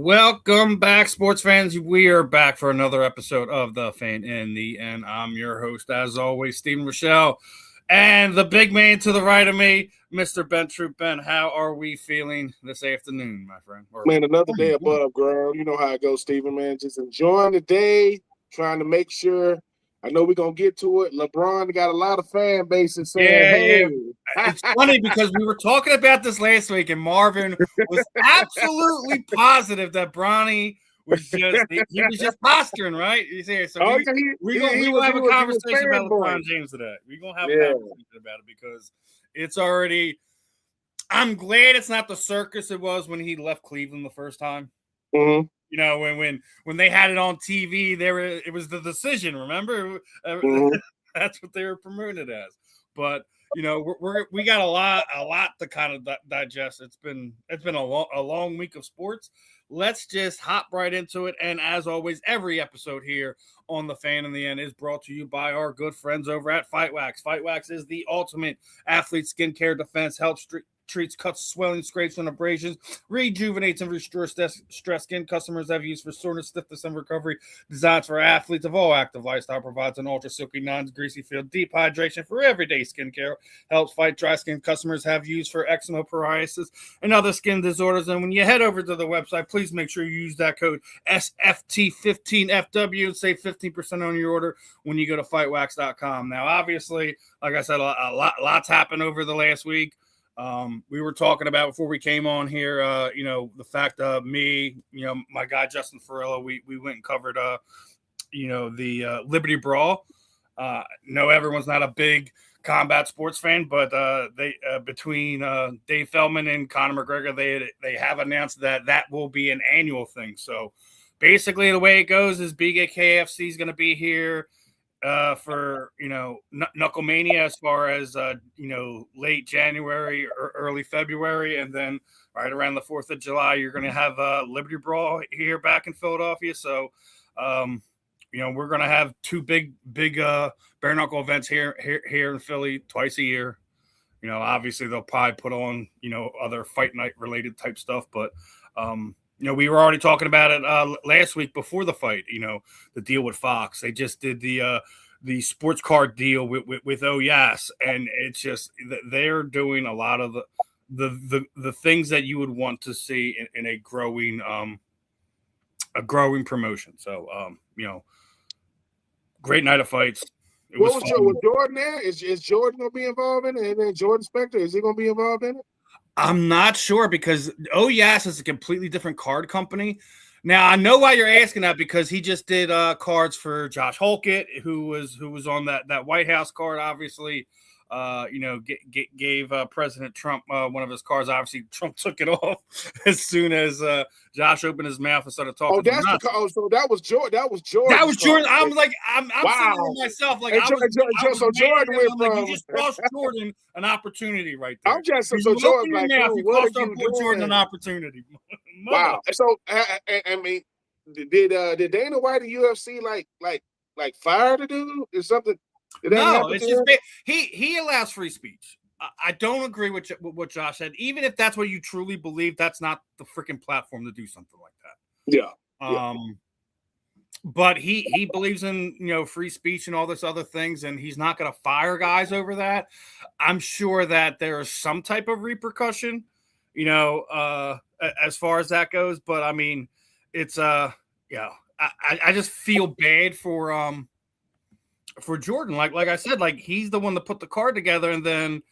Welcome back, sports fans. We are back for another episode of The Fan in the End. I'm your host, as always, Stephen Rychel, and the big man to the right of me, Mr. Ben Troupe. Ben, how are we feeling this afternoon, my friend? Man, another day above ground. You know how it goes, Stephen, man. Just enjoying the day, trying to make sure. I know we're going to get to it. LeBron got a lot of fan bases saying, hey. It's funny because we were talking about this last week, and Marvin was absolutely positive that Bronny was just posturing, right? You see, so we're going to have a conversation about LeBron James today. We're going to have a conversation about it because it's already – I'm glad it's not the circus it was when he left Cleveland the first time. Mm-hmm. You know, when they had it on TV, it was the decision. Remember, that's what they were promoting it as. But you know, we got a lot to kind of digest. It's been a long week of sports. Let's just hop right into it. And as always, every episode here on The Fan in the End is brought to you by our good friends over at Fight Wax. Fight Wax is the ultimate athlete skincare defense. Helps treats cuts, swelling, scrapes, and abrasions, rejuvenates and restores stress skin. Customers have used for soreness, stiffness, and recovery. Designed for athletes of all active lifestyle, provides an ultra silky, non-greasy feel, deep hydration for everyday skincare. Helps fight dry skin. Customers have used for eczema, psoriasis, and other skin disorders. And when you head over to the website, please make sure you use that code SFT15FW and save 15% on your order when you go to fightwax.com. Now, obviously, like I said, lots happened over the last week. We were talking about before we came on here, the fact of me, my guy, Justin Ferrella, we went and covered, the Liberty Brawl. No, everyone's not a big combat sports fan, but they between Dave Feldman and Conor McGregor, they have announced that will be an annual thing. So basically the way it goes is BKFC is going to be here for Knucklemania as far as late January or early February, and then right around the 4th of July you're going to have Liberty Brawl here back in Philadelphia. So we're going to have two big bare knuckle events here in Philly twice a year. Obviously they'll probably put on other fight night related type stuff, but we were already talking about it last week before the fight. The deal with Fox. They just did the sports card deal with Oyas, and it's just they're doing a lot of the things that you would want to see in a growing promotion. So great night of fights. Was Jordan there? Is Jordan going to be involved in it? And then Jordan Spector, is he going to be involved in it? I'm not sure because Oyas is a completely different card company. Now I know why you're asking that because he just did cards for Josh Holkett, who was on that White House card. Obviously, gave President Trump one of his cards. Obviously, Trump took it off as soon as Josh opened his mouth and started talking. So that was Jordan. That was Jordan. I'm like, I'm wow. Saying to myself, like, Jordan went from. You just cost Jordan an opportunity right there. I'm just so Jordan like, you cost Jordan an opportunity. Wow. So I mean, did Dana White and UFC like fire the dude or something? No, it's just he allows free speech. I don't agree with what Josh said. Even if that's what you truly believe, that's not the freaking platform to do something like that. Yeah. But he believes in free speech and all this other things, and he's not going to fire guys over that. I'm sure that there is some type of repercussion, as far as that goes. But I mean, it's I just feel bad for Jordan. Like I said, like he's the one that put the card together, and then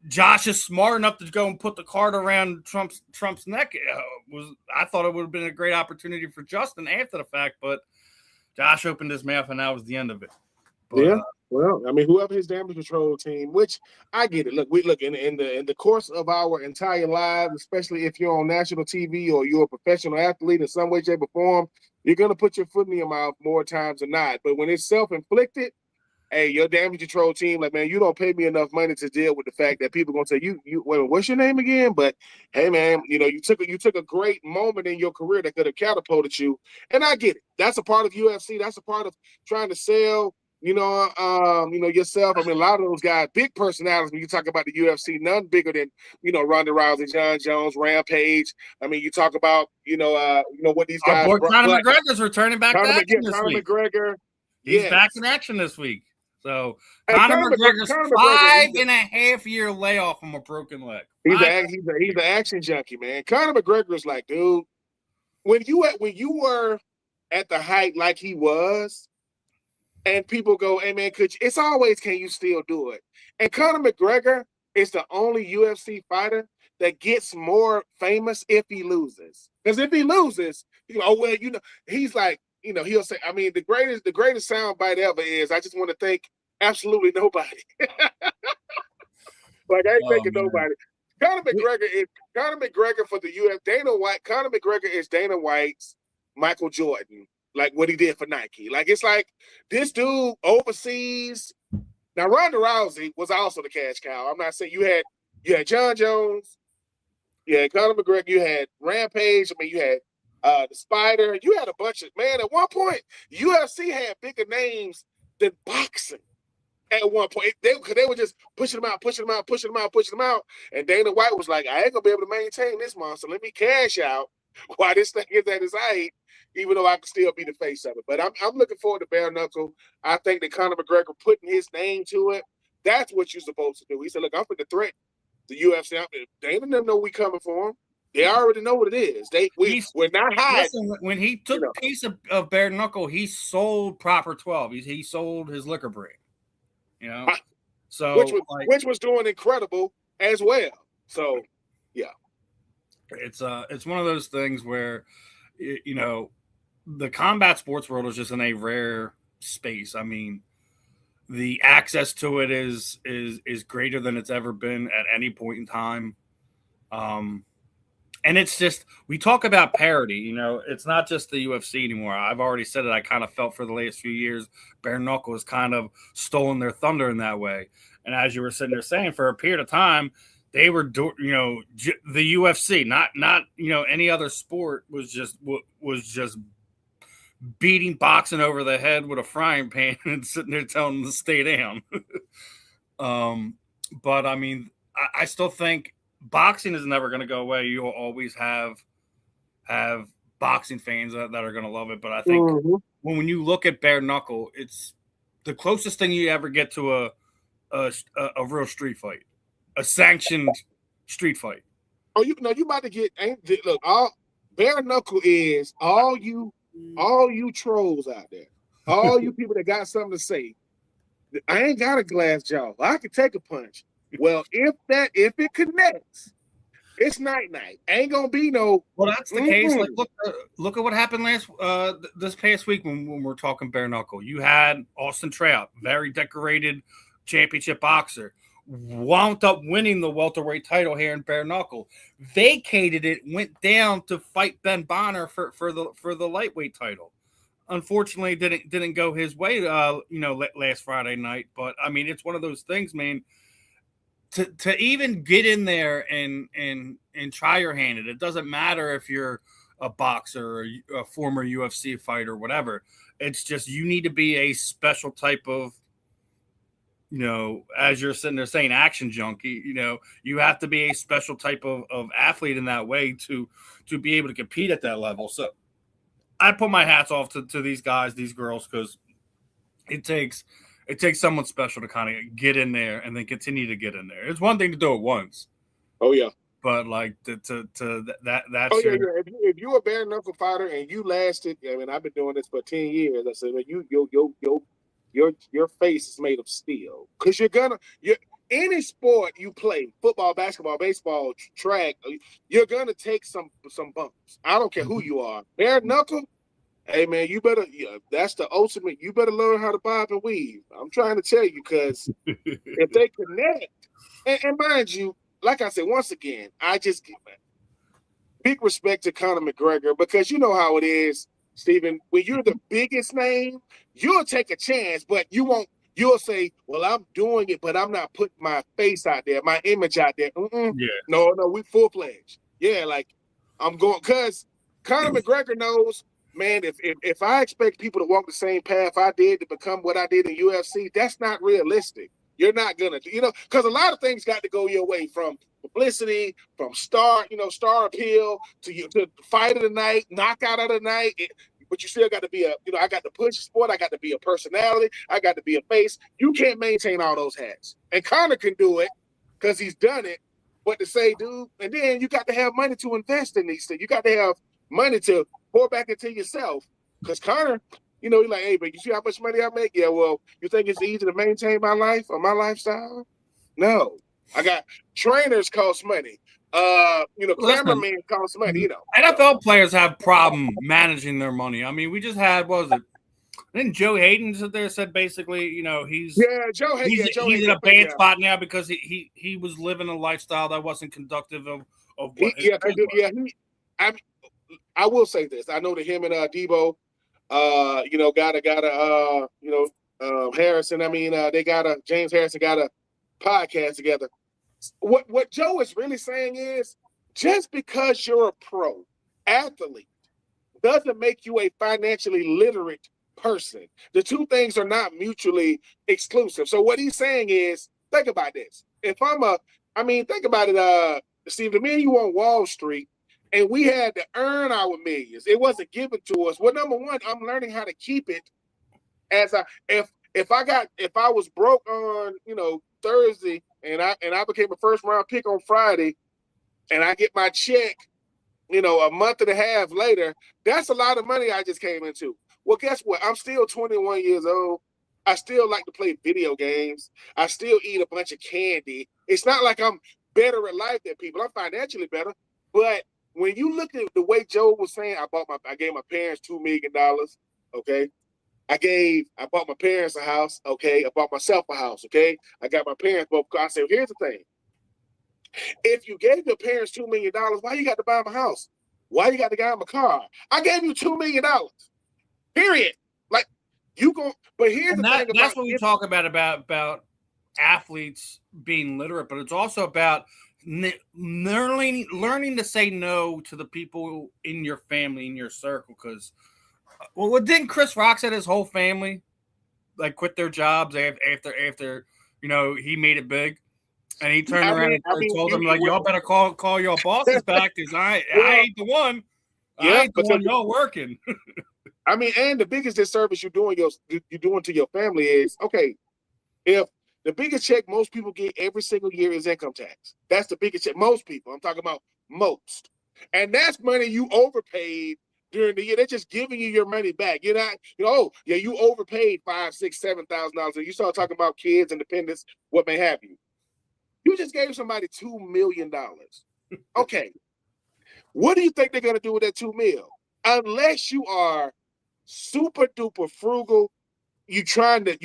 Josh is smart enough to go and put the card around Trump's neck. I thought it would have been a great opportunity for Justin after the fact, but Josh opened his mouth and that was the end of it. But, well, I mean, whoever his damage control team, which I get it. Look, in the course of our entire lives, especially if you're on national TV or you're a professional athlete in some way, shape, or form, you're gonna put your foot in your mouth more times than not. But when it's self-inflicted, hey, your damage control team, like, man, you don't pay me enough money to deal with the fact that people are gonna say, you wait, what's your name again? But hey, man, you took a great moment in your career that could have catapulted you, and I get it. That's a part of UFC. That's a part of trying to sell Yourself. I mean, a lot of those guys, big personalities. When you talk about the UFC, none bigger than Ronda Rousey, John Jones, Rampage. I mean, you talk about what these Our guys. boy Conor McGregor's returning back to action this Conor week. McGregor. He's back in action this week. So Hey, Conor McGregor's Conor 5.5 year layoff from a broken leg. He's an action junkie, man. Conor McGregor is like, dude, when you were at the height like he was, and people go, hey man, it's always, can you still do it? And Conor McGregor is the only UFC fighter that gets more famous if he loses. Because if he loses, he's like, he'll say, I mean, the greatest soundbite ever is, I just want to thank absolutely nobody. Like, I ain't thanking nobody. Conor McGregor for the UFC. Conor McGregor is Dana White's Michael Jordan, like what he did for Nike. Like, it's like this dude overseas. Now, Ronda Rousey was also the cash cow. I'm not saying you had John Jones, you had Conor McGregor, you had Rampage. I mean, you had the Spider. You had a bunch of, man, at one point, UFC had bigger names than boxing. At one point, they were just pushing them out. And Dana White was like, I ain't gonna be able to maintain this monster. Let me cash out while this thing is at its height, even though I can still be the face of it. But I'm looking forward to bare knuckle. I think that Conor McGregor putting his name to it, that's what you're supposed to do. He said, look, I'm going to threaten the UFC. They don't know we coming for him. They already know what it is. We're not hiding. Listen, when he took a piece of bare knuckle, he sold Proper 12. He sold his liquor brand. So which was doing incredible as well. So yeah, it's one of those things where the combat sports world is just in a rare space. I mean, the access to it is greater than it's ever been at any point in time. And it's just, we talk about parity, it's not just the UFC anymore. I've already said it. I kind of felt for the last few years, bare knuckle has kind of stolen their thunder in that way. And as you were sitting there saying, for a period of time, they were, the UFC, not any other sport was just beating boxing over the head with a frying pan and sitting there telling them to stay down. But I mean, I still think boxing is never going to go away. You'll always have boxing fans that are going to love it. But I think when you look at bare knuckle, it's the closest thing you ever get to a real street fight, a sanctioned street fight. Oh, you about to get, look, all bare knuckle is all you trolls out there, all you people that got something to say. I ain't got a glass jaw. I can take a punch. Well, if it connects, it's night. Ain't gonna be no. Well, that's the case. Like, look at what happened this past week when we're talking bare knuckle. You had Austin Trout, very decorated championship boxer, wound up winning the welterweight title here in bare knuckle. Vacated it, went down to fight Ben Bonner for the lightweight title. Unfortunately, didn't go his way. Last Friday night. But I mean, it's one of those things, man. To even get in there and try your hand at it, it doesn't matter if you're a boxer or a former UFC fighter or whatever. It's just you need to be a special type of, as you're sitting there saying, action junkie. You have to be a special type of athlete in that way to be able to compete at that level. So I put my hats off to these guys, these girls, because it takes someone special to kind of get in there and then continue to get in there. It's one thing to do it once. Oh yeah. But like that's if you're a bare knuckle fighter and you lasted, I mean, I've been doing this for 10 years. I said, your face is made of steel. Because any sport you play, football, basketball, baseball, track, you're gonna take some bumps. I don't care who you are. Bare knuckle. Hey, man, that's the ultimate. You better learn how to bob and weave. I'm trying to tell you, because if they connect, and mind you, like I said, once again, I just give big respect to Conor McGregor, because you know how it is, Stephen. When you're the biggest name, you'll take a chance, but you won't. You'll say, well, I'm doing it, but I'm not putting my face out there, my image out there. Yeah. No, we full-fledged. Yeah, like I'm going, because Conor McGregor knows, man, if I expect people to walk the same path I did to become what I did in UFC, that's not realistic. You're not gonna, because a lot of things got to go your way, from publicity, from star appeal to fight of the night, knockout of the night. But you still got to be I got to push the sport. I got to be a personality. I got to be a face. You can't maintain all those hats. And Conor can do it because he's done it. But to say, dude, and then you got to have money to invest in these things. You got to have money to pour back into yourself. Because Conor, he's like, hey, but you see how much money I make? Yeah, well, you think it's easy to maintain my life or my lifestyle? No. I got trainers cost money. Cameramen cost money, NFL players have problem managing their money. I mean, we just had, what was it? Didn't Joe Hayden sit there said basically, he's in a bad spot now because he was living a lifestyle that wasn't conductive of what I will say this. I know that him and Debo, Harrison. I mean, James Harrison got a podcast together. What Joe is really saying is, just because you're a pro athlete doesn't make you a financially literate person. The two things are not mutually exclusive. So what he's saying is, think about this. Think about it, Steve, me and you on Wall Street, and we had to earn our millions. It wasn't given to us. Well, number one, I'm learning how to keep it. If I was broke on Thursday and I became a first round pick on Friday, and I get my check, a month and a half later, that's a lot of money I just came into. Well, guess what? I'm still 21 years old. I still like to play video games. I still eat a bunch of candy. It's not like I'm better at life than people. I'm financially better. But when you look at the way Joe was saying, I gave my parents $2 million. Okay. I bought my parents a house. Okay. I bought myself a house. Okay. I got my parents both. I said, here's the thing. If you gave your parents $2 million, why you got to buy them a house? Why you got to buy them a car? I gave you $2 million. Period. Like, you go, but here's the thing. That's what we talk about athletes being literate, but it's also about learning to say no to the people in your family, in your circle. Because, didn't Chris Rock said his whole family quit their jobs after he made it big, and he turned around and told them y'all better call your bosses back because I ain't the one. I ain't the one y'all working. And the biggest disservice you're doing to your family is, okay, if the biggest check most people get every single year is income tax. That's the biggest check. Most people, I'm talking about most. And that's money you overpaid during the year. They're just giving you your money back. You're not, you overpaid $5,000, $6,000, $7,000. And you start talking about kids and dependents, what may have you. You just gave somebody $2 million. Okay. What do you think they're going to do with that $2 million? Unless you are super duper frugal, you trying to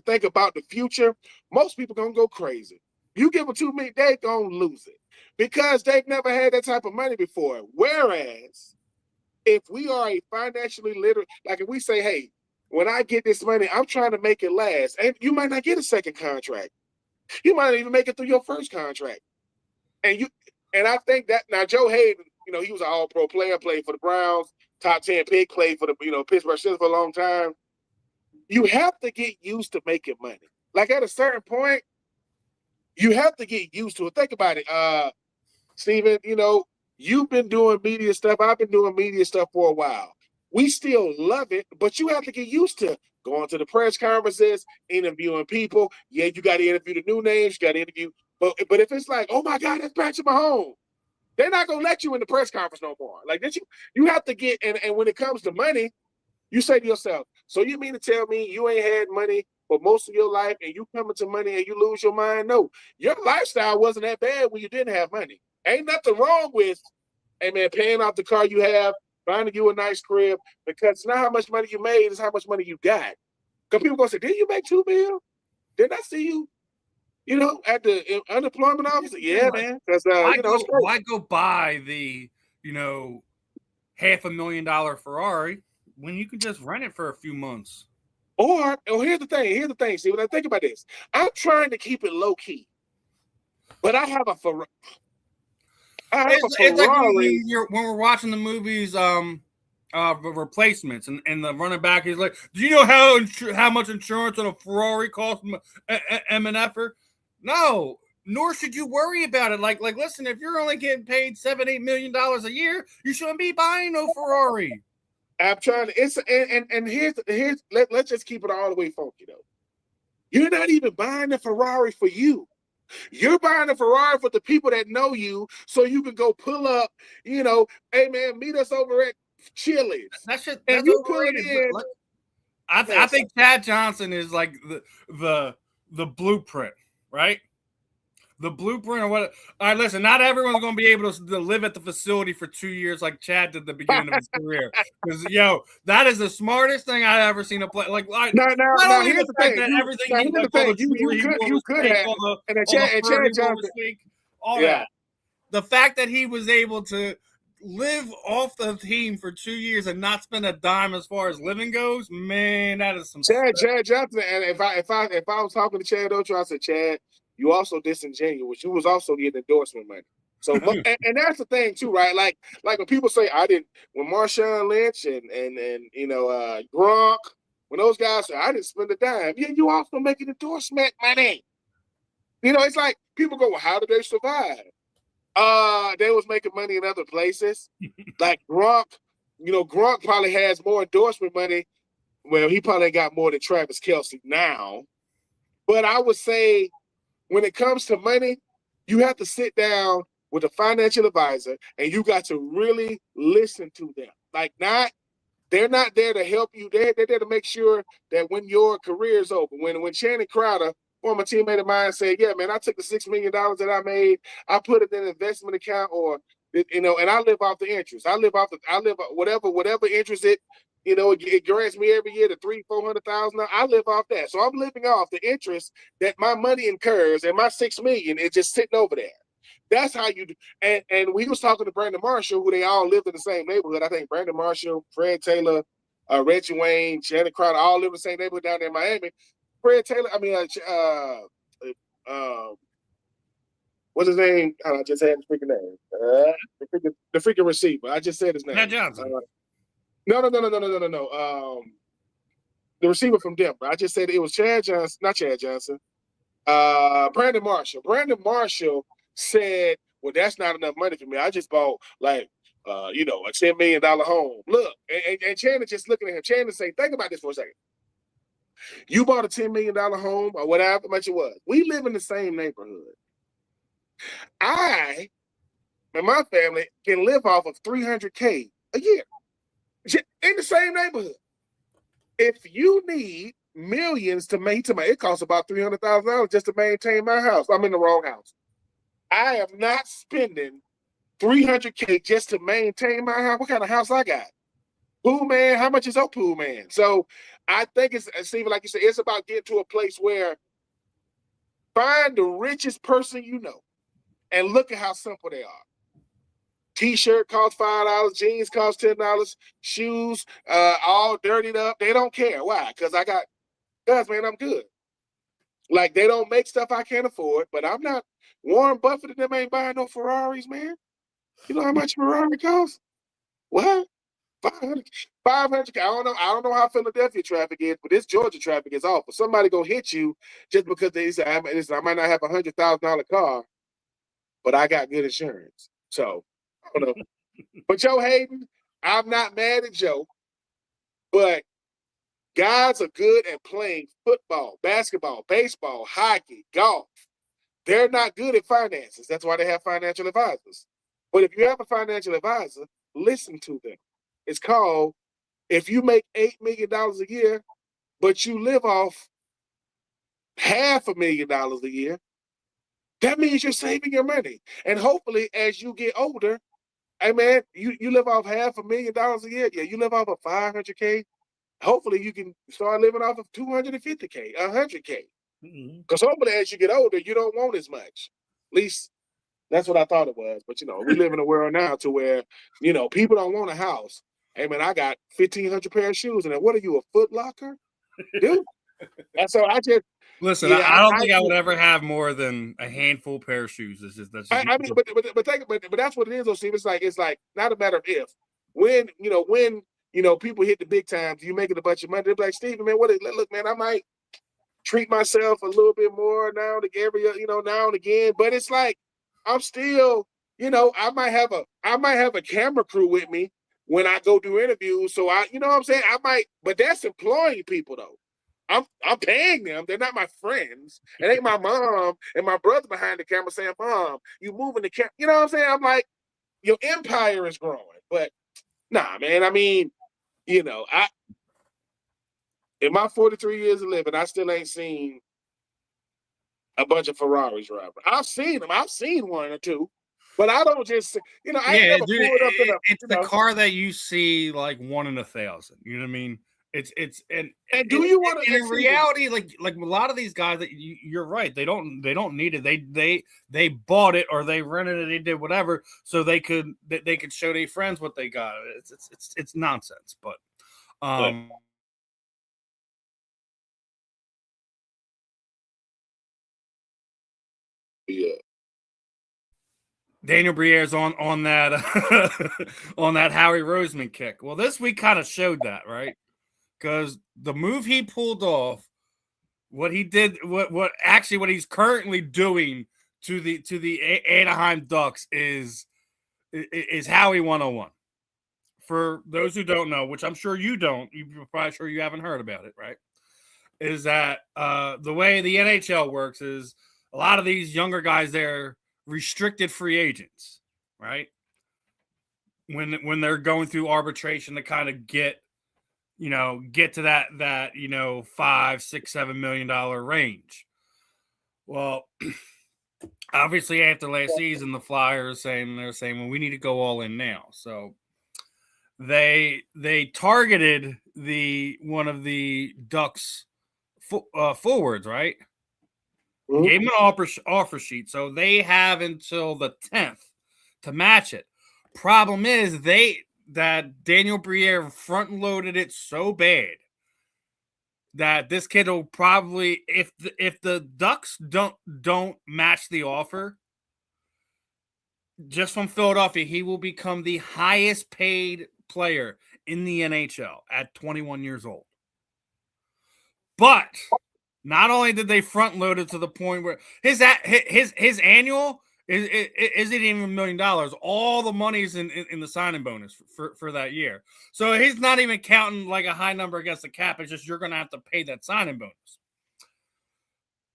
think about the future, most people gonna go crazy. You give them $2 million, they gonna lose it because they've never had that type of money before. Whereas if we are a financially literate, like if we say, hey, when I get this money, I'm trying to make it last, and you might not get a second contract. You might not even make it through your first contract. And I think that now Joe Hayden, he was an all-pro player, played for the Browns, top 10 pick, played for the Pittsburgh Steelers for a long time. You have to get used to making money. Like at a certain point, you have to get used to it. Think about it, Steven. You've been doing media stuff. I've been doing media stuff for a while. We still love it, but you have to get used to going to the press conferences, interviewing people. Yeah, you got to interview the new names. You got to interview. But if it's like, oh my God, that's Patrick Mahomes, they're not gonna let you in the press conference no more. Like that, you have to get. And when it comes to money, you say to yourself, so you mean to tell me you ain't had money for most of your life and you come into money and you lose your mind? No, your lifestyle wasn't that bad when you didn't have money. Ain't nothing wrong with, hey man, paying off the car you have, finding you a nice crib, because it's not how much money you made, it's how much money you got. Because people gonna say, didn't you make $2 million? Didn't I see you, at the unemployment office? Yeah, man. Because why go buy the, $500,000 Ferrari when you can just rent it for a few months? Or here's the thing. See, when I think about this, I'm trying to keep it low key, but I have a Ferrari. It's like when we're watching the movies, replacements, and the running back is like, do you know how much insurance on a Ferrari costs an effort? No, nor should you worry about it. Like, listen, if you're only getting paid $7-8 million a year, you shouldn't be buying no Ferrari. I'm trying to. And here's let's just keep it all the way funky though. You're not even buying the Ferrari for you. You're buying a Ferrari for the people that know you, so you can go pull up. Hey man, meet us over at Chili's. That's you pull it in. I think Chad Johnson is like the blueprint, right? The blueprint or what? All right, listen, not everyone's going to be able to live at the facility for 2 years like Chad did at the beginning of his career. Because, that is the smartest thing I've ever seen a play. Like, here's the thing. You could have. And Chad Johnson. All that. The fact that he was able to live off the team for 2 years and not spend a dime as far as living goes, man, that is some Chad Johnson. And if I was talking to Chad Ocho, I said, Chad, you also disingenuous. You was also getting endorsement money. So, and that's the thing too, right? Like when people say when Marshawn Lynch and Gronk, when those guys say I didn't spend a dime, you also making endorsement money. It's like people go, well, how did they survive? They was making money in other places. Like Gronk, Gronk probably has more endorsement money. Well, he probably got more than Travis Kelce now. But I would say, when it comes to money, you have to sit down with a financial advisor and you got to really listen to them. Like, they're not there to help you. They're there to make sure that when your career is over, when Shannon Crowder, former teammate of mine, said, yeah, man, I took the $6 million that I made, I put it in an investment account, or, and I live off the interest. I live whatever interest it grants me every year, the $300,000-$400,000. I live off that. So I'm living off the interest that my money incurs, and my $6 million is just sitting over there. That's how you do. And we was talking to Brandon Marshall, who they all lived in the same neighborhood. I think Brandon Marshall, Fred Taylor, Reggie Wayne, Shannon Crowder, all live in the same neighborhood down there in Miami. Fred Taylor, what's his name? I just had his freaking name. The freaking receiver. I just said his name. Chad Johnson. No. The receiver from Denver. I just said it was Chad Johnson, not Chad Johnson. Brandon Marshall. Brandon Marshall said, well, that's not enough money for me. I just bought a $10 million home. Look, and Chandler just looking at him. Chandler say, think about this for a second. You bought a $10 million home or whatever much it was. We live in the same neighborhood. I and my family can live off of $300K a year in the same neighborhood. If you need millions to maintain, it costs about $300,000 just to maintain my house. I'm in the wrong house. I am not spending $300K just to maintain my house. What kind of house I got? Pool man, how much is your pool man? So I think it's, Stephen, like you said, it's about getting to a place where find the richest person you know and look at how simple they are. T-shirt costs $5, jeans cost $10, shoes all dirtied up. They don't care. Why? Because man, I'm good. Like, they don't make stuff I can't afford, but I'm not. Warren Buffett and them ain't buying no Ferraris, man. You know how much Ferrari costs? What? 500. I don't know how Philadelphia traffic is, but this Georgia traffic is awful. Somebody gonna hit you just because they say I might not have $100,000 car, but I got good insurance. So I don't know. But Joe Hayden, I'm not mad at Joe, but guys are good at playing football, basketball, baseball, hockey, golf. They're not good at finances. That's why they have financial advisors. But if you have a financial advisor, listen to them. It's called, if you make $8 million a year, but you live off $500,000 a year, that means you're saving your money. And hopefully, as you get older, hey man, you live off $500,000 a year. Yeah, you live off of $500K. Hopefully, you can start living off of $250K, $100K. Because hopefully, as you get older, you don't want as much. At least that's what I thought it was. But we live in a world now to where people don't want a house. Hey man, I got 1,500 pair of shoes, and what are you, a Foot Locker, dude? And so I just listen. Yeah, I don't think I would ever have more than a handful pair of shoes. But that's what it is, though, Steve. It's like not a matter of if. When people hit the big times. You making a bunch of money. They're like, Steven, man, look, man, I might treat myself a little bit more now and again. But it's like I'm still, I might have a camera crew with me when I go do interviews. So you know what I'm saying? I might, but that's employing people though. I'm paying them. They're not my friends. It ain't my mom and my brother behind the camera saying, Mom, you moving the camera. You know what I'm saying? I'm like, your empire is growing. But nah, man, I mean, in my 43 years of living, I still ain't seen a bunch of Ferraris driving. I've seen them. I've seen one or two. But I don't just, I ain't never pulled up in a. It's the car that you see like 1 in 1,000. You know what I mean? And do you want to? In reality, like a lot of these guys that you're right, they don't need it. They bought it or they rented it. They did whatever so they could show their friends what they got. It's nonsense. But yeah. Daniel Briere's on that on that Howie Roseman kick. Well, this week kind of showed that, right? Because the move he pulled off, what he did, what he's currently doing to the Anaheim Ducks is Howie 101. For those who don't know, which I'm sure you don't, you're probably sure you haven't heard about it, right? Is that the way the NHL works is a lot of these younger guys, they're restricted free agents, right? When they're going through arbitration to kind of get to that $5, $6, $7 million range. Well, obviously after last season, the Flyers they're saying, well, we need to go all in now. So they targeted one of the Ducks forwards, right? Mm-hmm. Gave him an offer sheet, so they have until the 10th to match it. Problem is that Daniel Briere front loaded it so bad that this kid will probably, if the Ducks don't match the offer, just from Philadelphia, he will become the highest paid player in the NHL at 21 years old. But not only did they front load it to the point where his annual isn't even $1 million. All the money's in the signing bonus for that year. So he's not even counting like a high number against the cap. It's just you're going to have to pay that signing bonus.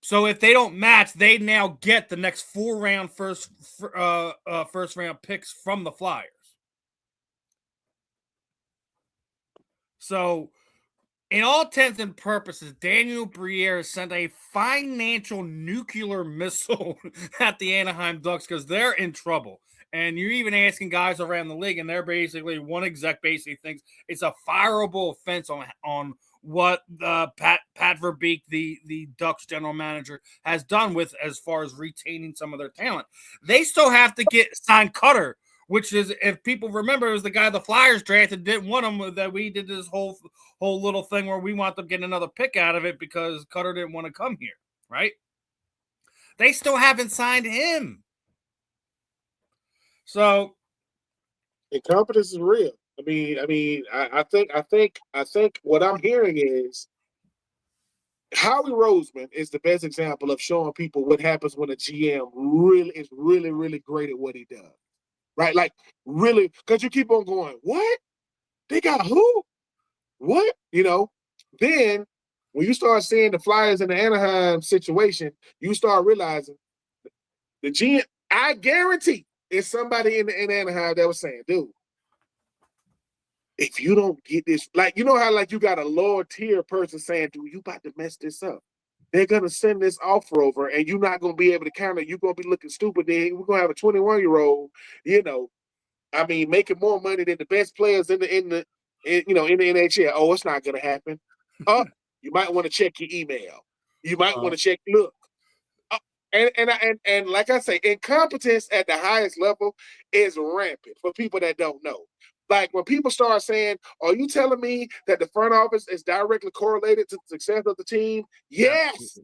So if they don't match, they now get the next 4 first round picks from the Flyers. So in all intents and purposes, Daniel Briere sent a financial nuclear missile at the Anaheim Ducks because they're in trouble. And you're even asking guys around the league, and they're basically, one exec basically thinks it's a fireable offense on what Pat Verbeek, the Ducks general manager, has done with as far as retaining some of their talent. They still have to sign Cutter, which is, if people remember, it was the guy the Flyers drafted, didn't want him, that we did this whole little thing where we want them getting another pick out of it because Cutter didn't want to come here, right? They still haven't signed him. So incompetence is real. I think what I'm hearing is Howie Roseman is the best example of showing people what happens when a GM is really, really great at what he does. Right? Like, really, because you keep on going, what? They got who? What? Then when you start seeing the Flyers in the Anaheim situation, you start realizing the GM, I guarantee, is somebody in Anaheim that was saying, dude, if you don't get this, like, how like you got a lower tier person saying, dude, you about to mess this up. They're going to send this offer over and you're not going to be able to counter. You're going to be looking stupid. Then we're going to have a 21-year-old, making more money than the best players in the NHL. Oh, it's not going to happen. You might want to check your email. You might want to check. Look, and like I say, incompetence at the highest level is rampant for people that don't know. Like when people start saying, "Are you telling me that the front office is directly correlated to the success of the team?" Yes,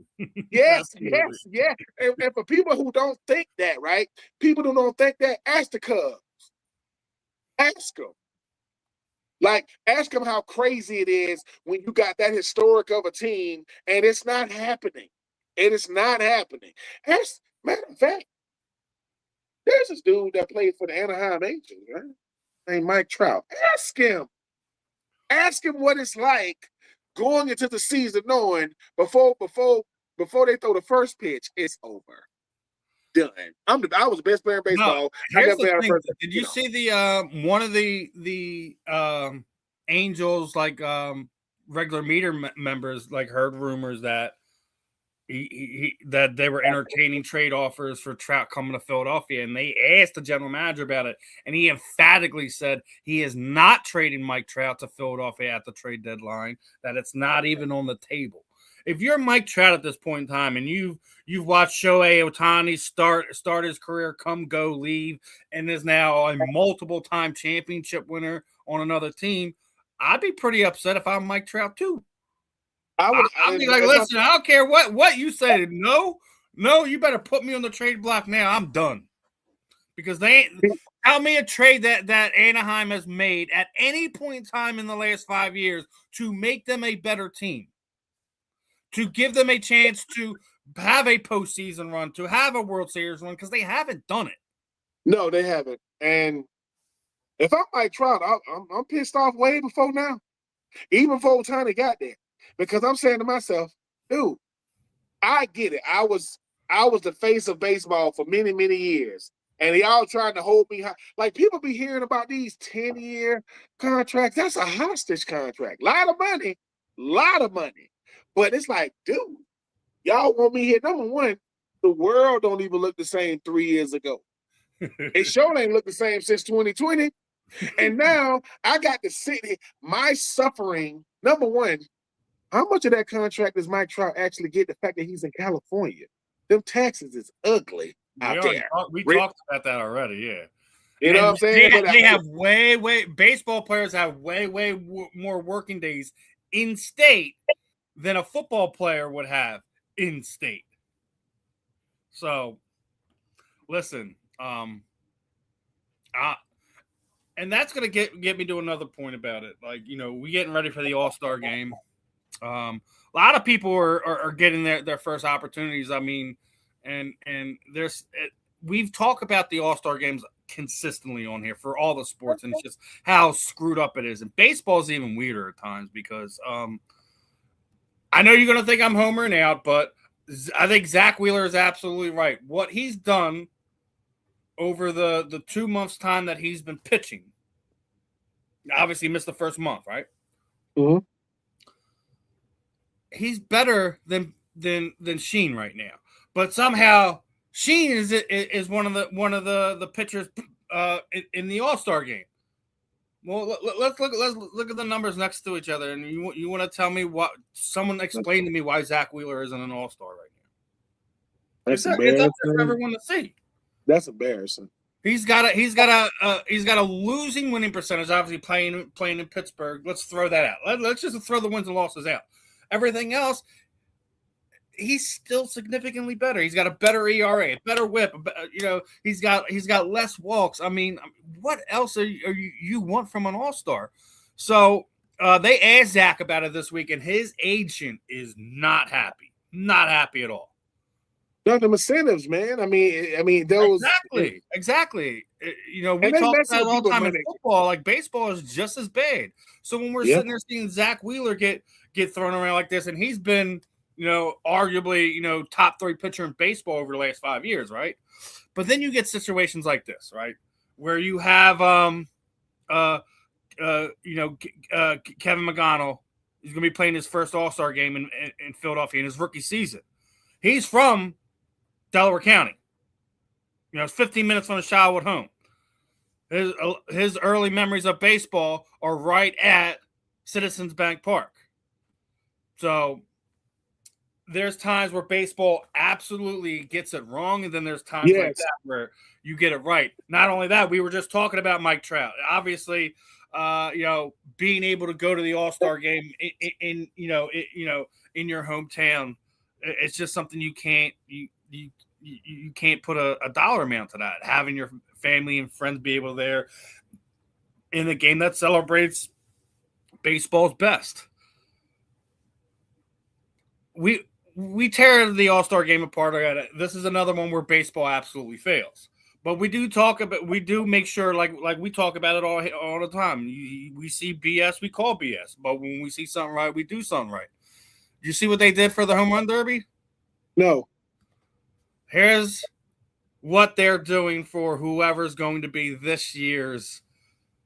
yes. And for people who don't think that, right? People who don't think that, ask the Cubs. Ask them. Like, ask him how crazy it is when you got that historic of a team and it's not happening. It is not happening. As matter of fact, there's this dude that played for the Anaheim Angels, right? Named Mike Trout. Ask him. Ask him what it's like going into the season knowing before they throw the first pitch, it's over. Done. I was the best player in baseball. No, here's the thing. Did you see the one of the Angels regular meter members heard rumors that that they were entertaining trade offers for Trout coming to Philadelphia, and they asked the general manager about it, and he emphatically said he is not trading Mike Trout to Philadelphia at the trade deadline, that it's not even on the table. If you're Mike Trout at this point in time and you've watched Shohei Ohtani start his career, come, go, leave, and is now a multiple-time championship winner on another team, I'd be pretty upset if I'm Mike Trout too. I'd be like, listen, I don't care what you say. No, you better put me on the trade block now. I'm done. Because they ain't tell me a trade that Anaheim has made at any point in time in the last 5 years to make them a better team, to give them a chance to have a postseason run, to have a World Series run, because they haven't done it. No, they haven't. And if I'm Mike Trout, I'm pissed off way before now, even before Ohtani got there. Because I'm saying to myself, dude, I get it. I was the face of baseball for many, many years. And y'all trying to hold me high. Like, people be hearing about these 10-year contracts. That's a hostage contract. Lot of money. But it's like, dude, y'all want me here. Number one, the world don't even look the same 3 years ago. It sure ain't look the same since 2020. And now I got to sit here. My suffering, number one, how much of that contract does Mike Trout actually get? The fact that he's in California, them taxes is ugly out there. We talked about that already, yeah. You know what I'm saying? They have way baseball players have way more working days in state than a football player would have in state. So, listen, and that's gonna get me to another point about it. We getting ready for the All-Star game. A lot of people are getting their first opportunities. I mean, and we've talked about the All-Star games consistently on here for all the sports, and it's just how screwed up it is. And baseball is even weirder at times because I know you're going to think I'm homering out, but I think Zach Wheeler is absolutely right. What he's done over the 2 months' time that he's been pitching, obviously missed the first month, right? Mm-hmm. He's better than Sheen right now, but somehow Sheen is one of the pitchers in the All-Star game. Well, let's look at the numbers next to each other, and you want to tell me what? Someone explain to me why Zach Wheeler isn't an All-Star right now. It's up for everyone to see. That's embarrassing. He's got a losing winning percentage. Obviously, playing in Pittsburgh. Let's throw that out. Let's just throw the wins and losses out. Everything else, he's still significantly better. He's got a better ERA, a better WHIP. He's got less walks. I mean, what else you want from an All-Star? So they asked Zach about it this week, and his agent is not happy at all. They're the incentives, man. I mean those exactly. We talk about it all the time in football. Like, baseball is just as bad. So when we're sitting there seeing Zach Wheeler get thrown around like this, and he's been, arguably, top 3 pitcher in baseball over the last 5 years, right? But then you get situations like this, right, where you have Kevin McConnell. He's going to be playing his first All-Star game in Philadelphia in his rookie season. He's from Delaware County. It's 15 minutes from the Charlotte home. His early memories of baseball are right at Citizens Bank Park. So there's times where baseball absolutely gets it wrong, and then there's times like that where you get it right. Not only that, we were just talking about Mike Trout. Obviously, being able to go to the All-Star game in your hometown, it's just something you can't put a dollar amount to that. Having your family and friends be able to there in the game that celebrates baseball's best. We tear the All-Star game apart. This is another one where baseball absolutely fails. But we do make sure, like we talk about it all the time. We see BS, we call BS. But when we see something right, we do something right. You see what they did for the home run derby? No. Here's what they're doing for whoever's going to be this year's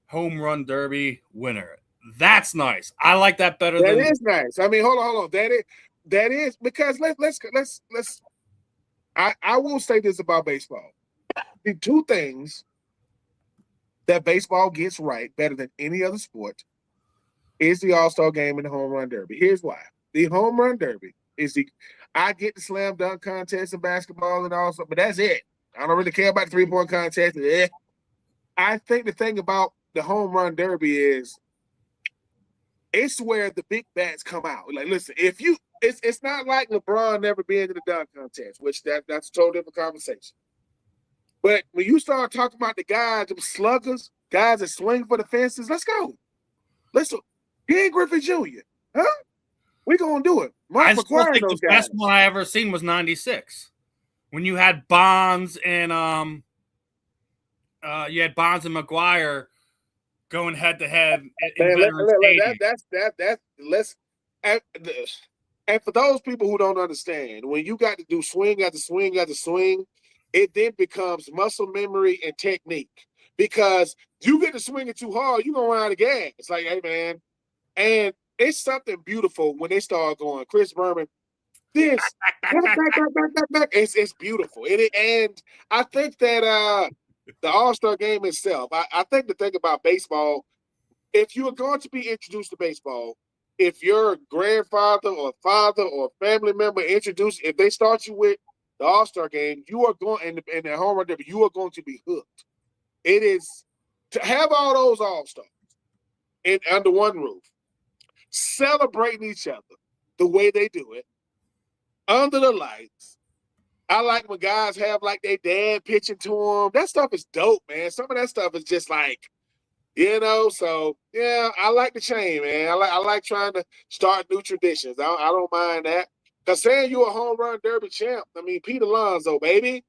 home run derby winner. That's nice. I like that better. That is nice. I mean, hold on. That is because let's. I will say this about baseball. The two things that baseball gets right better than any other sport is the All-Star game and the home run derby. Here's why. The home run derby is I get the slam dunk contest in basketball and all stuff, but that's it. I don't really care about the three-point contest. I think the thing about the home run derby is it's where the big bats come out. Like, listen, it's not like LeBron never being in the dunk contest, which that's a totally different conversation. But when you start talking about the guys, them sluggers, guys that swing for the fences, let's go. Ken Griffey Jr., huh? We're going to do it. I still think the best one I ever seen was 96. When you had Bonds and McGuire going head to head. And for those people who don't understand, when you got to do swing after swing after swing, it then becomes muscle memory and technique. Because you get to swing it too hard, you're going to run out of gas. It's like, hey, man. And it's something beautiful when they start going, Chris Berman, this, back. It's beautiful. And I think that the All-Star game itself, I think the thing about baseball, if you are going to be introduced to baseball, if your grandfather or father or family member if they start you with the All-Star game, you are going, and the home run derby, you are going to be hooked. It is to have all those All-Stars under one roof, celebrating each other the way they do it, under the lights. I like when guys have like their dad pitching to them. That stuff is dope, man. Some of that stuff is just like, so yeah, I like the chain, man. I like trying to start new traditions. I don't mind that. Because saying you're a home run derby champ, I mean, Pete Alonso, baby.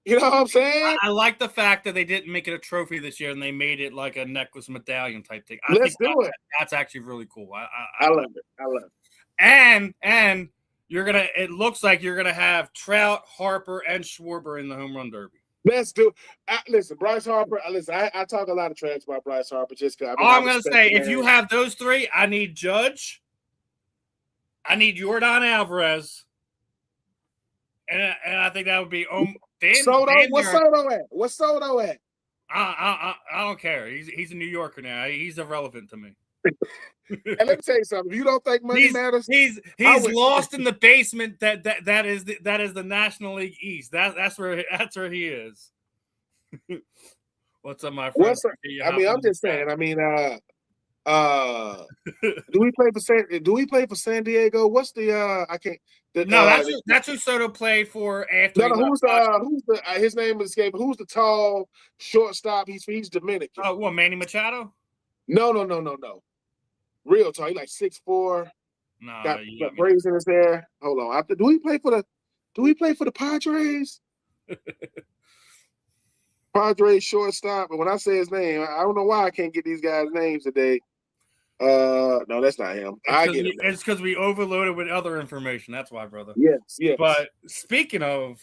You know what I'm saying? I like the fact that they didn't make it a trophy this year and they made it like a necklace medallion type thing. Let's do it. That's actually really cool. I love it. I love it. And it looks like you're gonna have Trout, Harper, and Schwarber in the home run derby. Let's do it. Listen, Bryce Harper. Listen, I talk a lot of trash about Bryce Harper just because. I'm gonna say, if you have those three, I need Judge, I need Yordan Alvarez, and I think that would be Soto. What's Soto at? What's Soto at? I don't care. He's a New Yorker now. He's irrelevant to me. And let me tell you something. If you don't think money matters, he's lost in the basement. That is the National League East. That's where he is. What's up, my friend? I'm just saying. I mean, do we play for San Diego? What's the I can't. That's who Soto played for after. No, who's the his name is escaping. Who's the tall shortstop? He's Dominican. Oh, what, Manny Machado? No. Real tall. He's like 6'4". No, got braids in his hair. Hold on. Do we play for the Padres? Padres shortstop. But when I say his name, I don't know why I can't get these guys' names today. No, that's not him. It's because we overloaded with other information. That's why, brother. Yes. But speaking of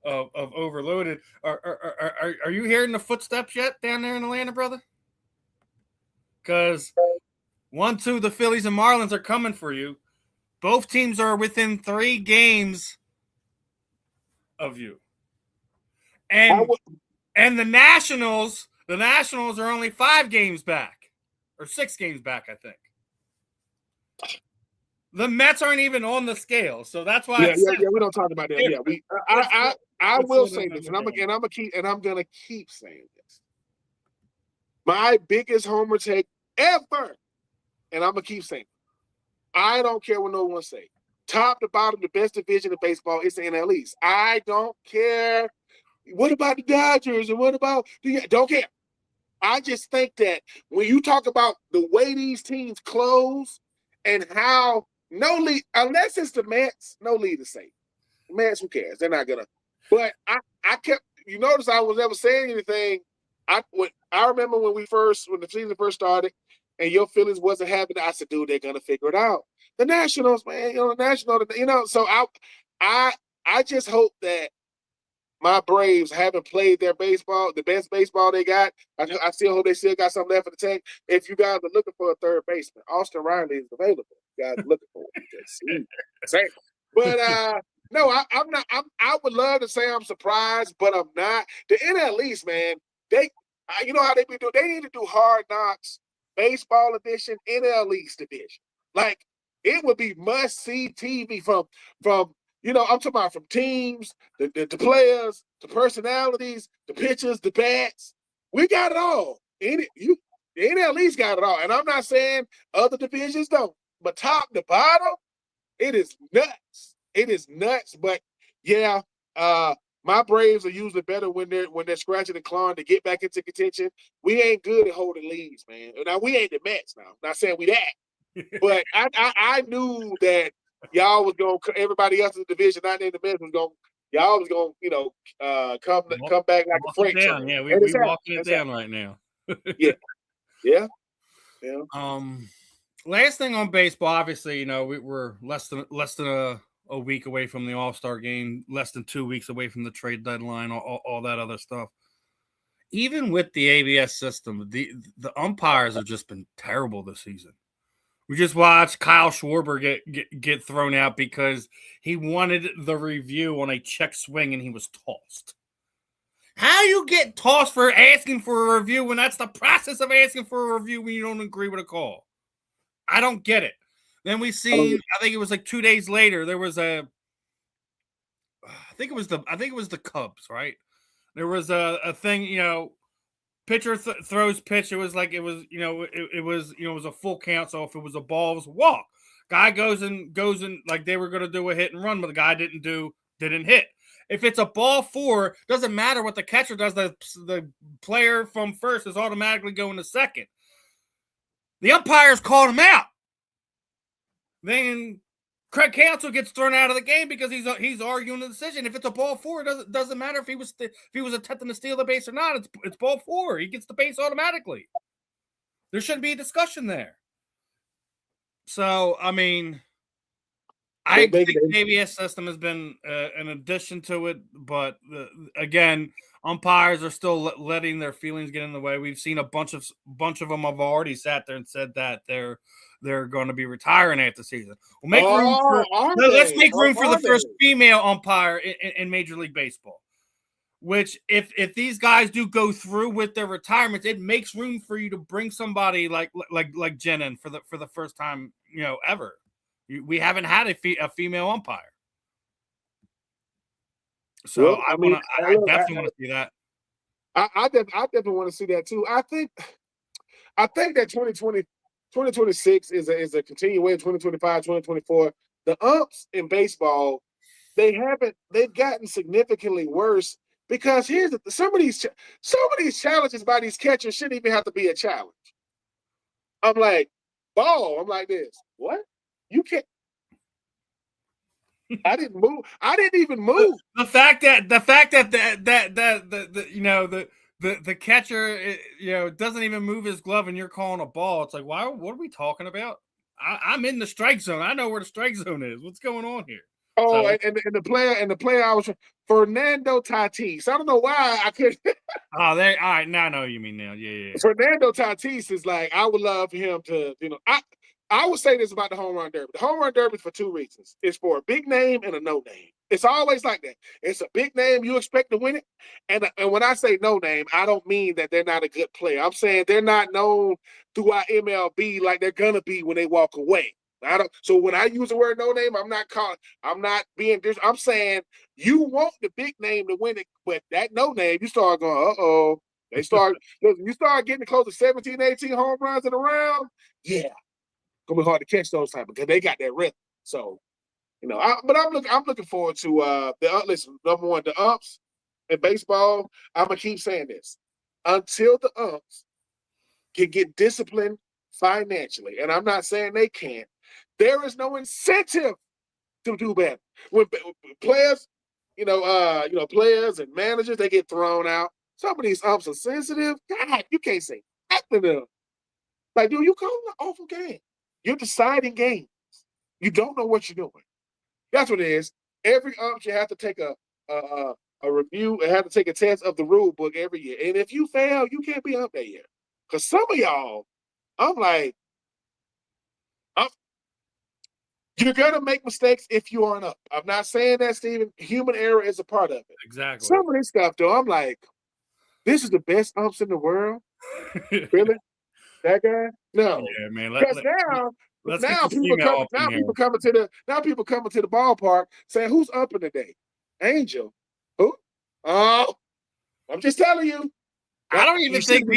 overloaded, are you hearing the footsteps yet down there in Atlanta, brother? Because 1-2, the Phillies and Marlins are coming for you. Both teams are within 3 games of you. And the Nationals are only 5 games back. Or 6 games back, I think. The Mets aren't even on the scale, so that's why. Yeah. We don't talk about that. Yeah, I will say this, and I'm gonna keep saying this. My biggest homer take ever, and I'm gonna keep saying it. I don't care what no one say. Top to bottom, the best division of baseball is the NL East. I don't care. What about the Dodgers and what about don't care. I just think that when you talk about the way these teams close and how no lead, unless it's the Mets, no lead is safe. The Mets, who cares? They're not gonna. But I kept. You notice I was never saying anything. I remember when the season first started, and your feelings wasn't happening. I said, dude, they're gonna figure it out. The Nationals, man, the Nationals, So I just hope that my Braves haven't played their baseball, the best baseball they got. I still hope they still got something left for the tank. If you guys are looking for a third baseman, Austin Riley is available. You guys are looking for it. Same. But no, I'm not. I would love to say I'm surprised, but I'm not. The NL East, man, you know how they be doing. They need to do Hard Knocks baseball edition, NL East division. Like it would be must see TV from I'm talking about from teams, the players, the personalities, the pitchers, the bats. We got it all. The NL East got it all. And I'm not saying other divisions don't. But top to bottom, it is nuts. It is nuts. But yeah, my Braves are usually better when they're scratching and clawing to get back into contention. We ain't good at holding leads, man. Now we ain't the Mets now. Not saying we that. But I knew that y'all was going. Everybody else in the division, not in the Mets, was going. Y'all was going. Come back like a freight train. Yeah, we walking it down right now. Yeah. Last thing on baseball, obviously, we're less than a week away from the All-Star game, less than 2 weeks away from the trade deadline, all that other stuff. Even with the ABS system, the umpires have just been terrible this season. We just watched Kyle Schwarber get thrown out because he wanted the review on a check swing and he was tossed. How you get tossed for asking for a review when that's the process of asking for a review when you don't agree with a call? I don't get it. Then we see, I think it was like 2 days later, there was I think it was the Cubs, right? There was a thing, pitcher throws pitch. It was a full count. So if it was a ball, it was a walk. Guy goes and like they were going to do a hit and run, but the guy didn't hit. If it's a ball 4, doesn't matter what the catcher does. The player from first is automatically going to second. The umpires called him out. Then Craig Counsell gets thrown out of the game because he's arguing the decision. If it's a ball 4, it doesn't matter if he was attempting to steal the base or not. It's ball 4. He gets the base automatically. There shouldn't be a discussion there. So I mean, I think the ABS system has been an addition to it, but again, umpires are still letting their feelings get in the way. We've seen a bunch of them have already sat there and said that they're going to be retiring after the season. Let's make room for the first female umpire in Major League Baseball. Which, if these guys do go through with their retirements, it makes room for you to bring somebody like Jen in for the first time ever. We haven't had a female umpire, so I definitely want to see that. I definitely want to see that too. I think that 2026 is a continuation. 2025, 2024. The umps in baseball, they've gotten significantly worse because some of these challenges by these catchers shouldn't even have to be a challenge. I'm like, ball. I'm like this. What? You can't. I didn't move. I didn't even move. The fact that the catcher doesn't even move his glove and you're calling a ball. It's like, why? What are we talking about? I'm in the strike zone. I know where the strike zone is. What's going on here? Oh, and the player I was Fernando Tatis. I don't know why I couldn't. All right. Now I know what you mean now. Yeah. Fernando Tatis is like, I would love for him to, I would say this about the home run derby. The home run derby is for 2 reasons. It's for a big name and a no name. It's always like that. It's a big name, you expect to win it. And when I say no name, I don't mean that they're not a good player. I'm saying they're not known throughout MLB like they're gonna be when they walk away. So when I use the word no name, I'm not being I'm saying you want the big name to win it, but that no name, you start going, uh-oh. You start getting close to 17, 18 home runs in a round, yeah. Gonna be hard to catch those type because they got that rhythm. So, but I'm looking forward to listen, number one, the umps in baseball. I'm gonna keep saying this until the umps can get disciplined financially, and I'm not saying they can't, there is no incentive to do better. When players, players and managers, they get thrown out. Some of these umps are sensitive. God, you can't say nothing to them. Like, dude, you call an awful game. You're deciding games. You don't know what you're doing. That's what it is. Every ump, you have to take a review and have to take a test of the rule book every year. And if you fail, you can't be up that year. Because some of y'all, I'm like, you're going to make mistakes if you aren't up. I'm not saying that, Steven. Human error is a part of it. Exactly. Some of this stuff, though, I'm like, this is the best umps in the world? Really? That guy? No. Yeah, man. Because now people coming to the ballpark saying, who's upping today? Angel. Who? Oh, I'm just telling you. I don't even think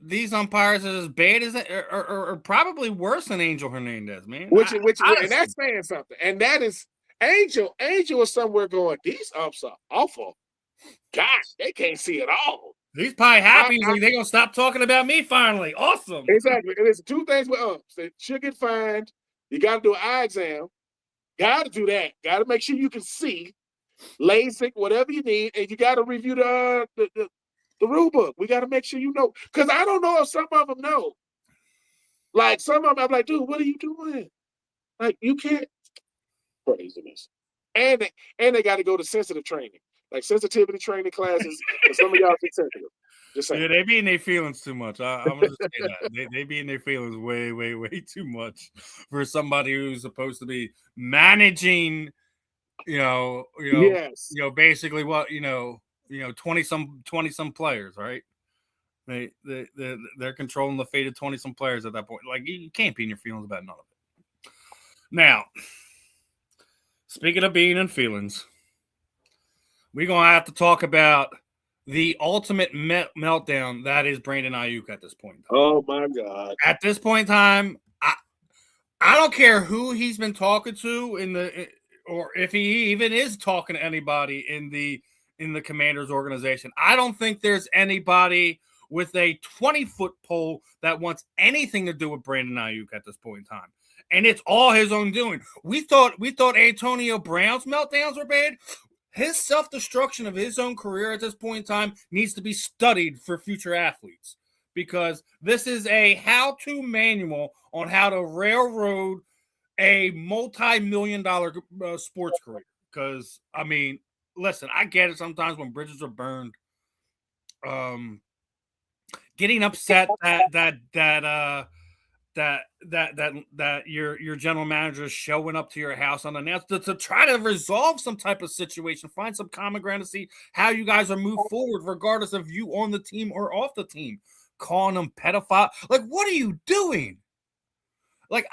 these umpires are as bad as or probably worse than Angel Hernandez, man. And that's saying something. And that is Angel. Angel is somewhere going, these umps are awful. Gosh, they can't see it all. He's probably happy. He's like, they're gonna stop talking about me finally. Awesome. Exactly. And there's two things with umps. They should get fined. You got to do an eye exam. Got to do that. Got to make sure you can see. LASIK, whatever you need, and you got to review the rule book. We got to make sure you know, because I don't know if some of them know. Like some of them, I'm like, dude, what are you doing? Like you can't. Craziness. And they got to go to sensitive training, like sensitivity training classes. And some of y'all get sensitive. Just saying. Yeah, they be in their feelings too much. I'm gonna just say that they be in their feelings way, way, way too much for somebody who's supposed to be managing. Yes. Basically what 20 some players, right? They're controlling the fate of 20 some players at that point. Like you can't be in your feelings about none of it. Now, speaking of being in feelings, we're gonna have to talk about the ultimate meltdown that is Brandon Ayuk at this point. Oh my God! At this point in time, I don't care who he's been talking to or if he even is talking to anybody in the Commanders organization. I don't think there's anybody with a 20-foot pole that wants anything to do with Brandon Ayuk at this point in time. And it's all his own doing. We thought Antonio Brown's meltdowns were bad. His self-destruction of his own career at this point in time needs to be studied for future athletes, because this is a how-to manual on how to railroad a multi-million-dollar sports career. Because I mean, listen, I get it sometimes when bridges are burned. Getting upset that your general manager is showing up to your house unannounced to try to resolve some type of situation, find some common ground to see how you guys are moved forward, regardless of you on the team or off the team. Calling them pedophile, like what are you doing? Like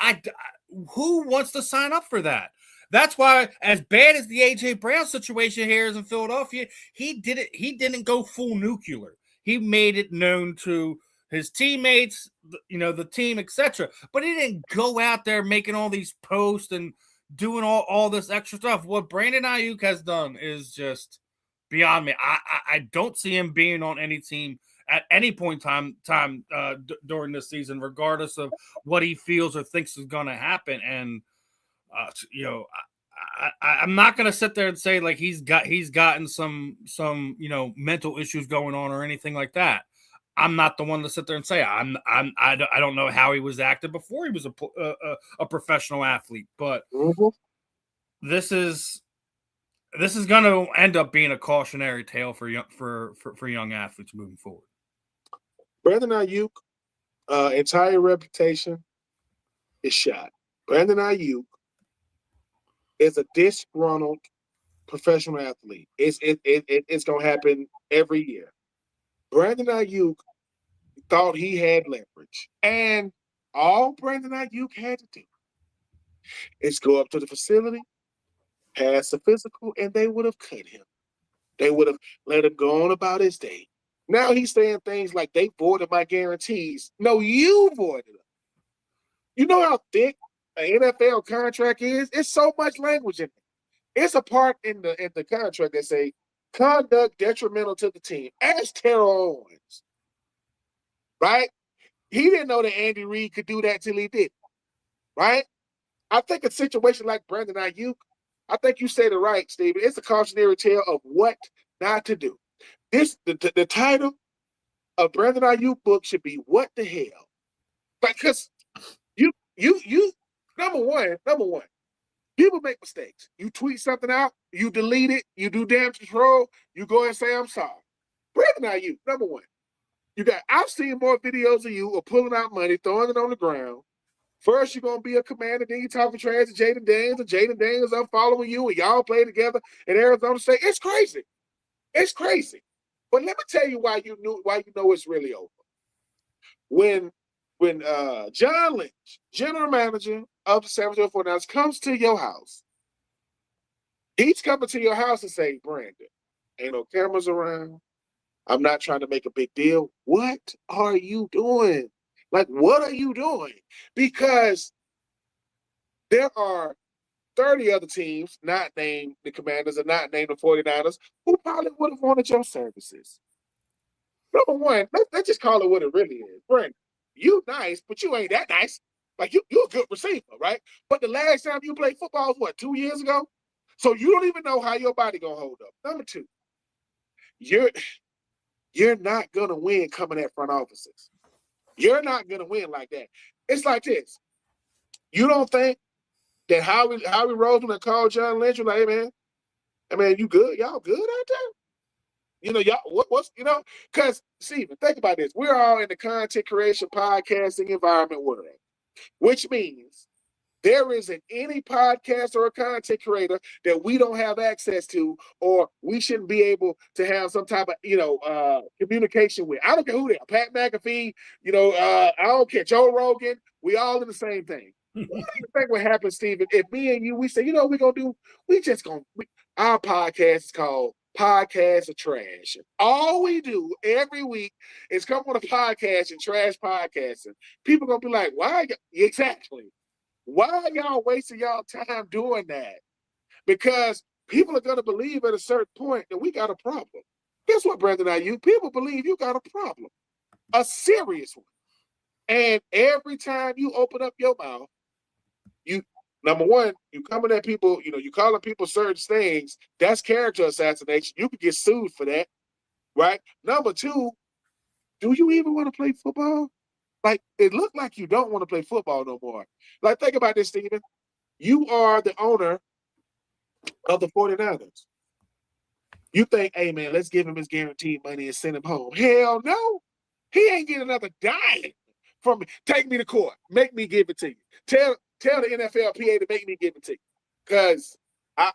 who wants to sign up for that? That's why, as bad as the AJ Brown situation here is in Philadelphia, he didn't go full nuclear. He made it known to his teammates, the team, etc. But he didn't go out there making all these posts and doing all this extra stuff. What Brandon Ayuk has done is just beyond me. I don't see him being on any team at any point in time during this season, regardless of what he feels or thinks is going to happen. And I'm not going to sit there and say like he's gotten some mental issues going on or anything like that. I'm not the one to sit there and say I don't know how he was acting before he was a professional athlete, but this is going to end up being a cautionary tale for young athletes moving forward. Brandon Ayuk, entire reputation is shot. Brandon Ayuk is a disgruntled professional athlete. It's going to happen every year. Brandon Ayuk thought he had leverage. And all Brandon Ayuk had to do is go up to the facility, pass the physical, and they would have cut him. They would have let him go on about his day. Now he's saying things like they voided my guarantees. No, you voided them. You know how thick an NFL contract is? It's so much language in it. It's a part in the contract that say conduct detrimental to the team. Ask Terrell Owens, right? He didn't know that Andy Reid could do that till he did, right? I think a situation like Brandon Ayuk, I think you said it right, Steven. It's a cautionary tale of what not to do. The title of Brandon Ayuk book should be "What the Hell," because you number one, people make mistakes. You tweet something out, you delete it, you do damage control, you go and say I'm sorry. Brandon Ayuk, number one. I've seen more videos of you of pulling out money, throwing it on the ground. First, you're gonna be a commander, then you talking trash to Jaden Daniels, and Jaden Daniels unfollowing you, and y'all play together in Arizona State. It's crazy. It's crazy. But let me tell you why you know it's really over. When John Lynch, general manager of the San Francisco 49ers, comes to your house, he's coming to your house and say, Brandon, ain't no cameras around. I'm not trying to make a big deal. What are you doing? Like, what are you doing? Because there are 30 other teams, not named the Commanders and not named the 49ers, who probably would have wanted your services. Number one, let's just call it what it really is. Brandon, you nice, but you ain't that nice. Like, you're a good receiver, right? But the last time you played football was, what, 2 years ago? So you don't even know how your body going to hold up. Number two, you're not going to win coming at front offices. You're not going to win like that. It's like this. You don't think that Howie Roseman called John Lynch, like, hey, man, you good? Y'all good out there? You know, y'all, what's, because, Steven, think about this. We're all in the content creation, podcasting environment world, which means there isn't any podcast or a content creator that we don't have access to, or we shouldn't be able to have some type of, communication with. I don't care who they are, Pat McAfee, I don't care, Joe Rogan, we all in the same thing. What do you think would happen, Steven, if me and you, we say, what we're going to do? Our podcast is called Podcast of Trash. All we do every week is come on a podcast and trash podcasting. People going to be like, why? Exactly. Why are y'all wasting y'all time doing that? Because people are going to believe at a certain point that we got a problem. Guess what, Brandon Ayuk? People believe you got a problem, a serious one. And every time you open up your mouth, number one, you coming at people, you calling people certain things, that's character assassination. You could get sued for that, right? Number two, do you even want to play football? Like, it looked like you don't want to play football no more. Like, think about this, Steven. You are the owner of the 49ers. You think, hey, man, let's give him his guaranteed money and send him home. Hell no. He ain't getting another dime from me. Take me to court. Make me give it to you. Tell the NFLPA to make me give it to you. Because I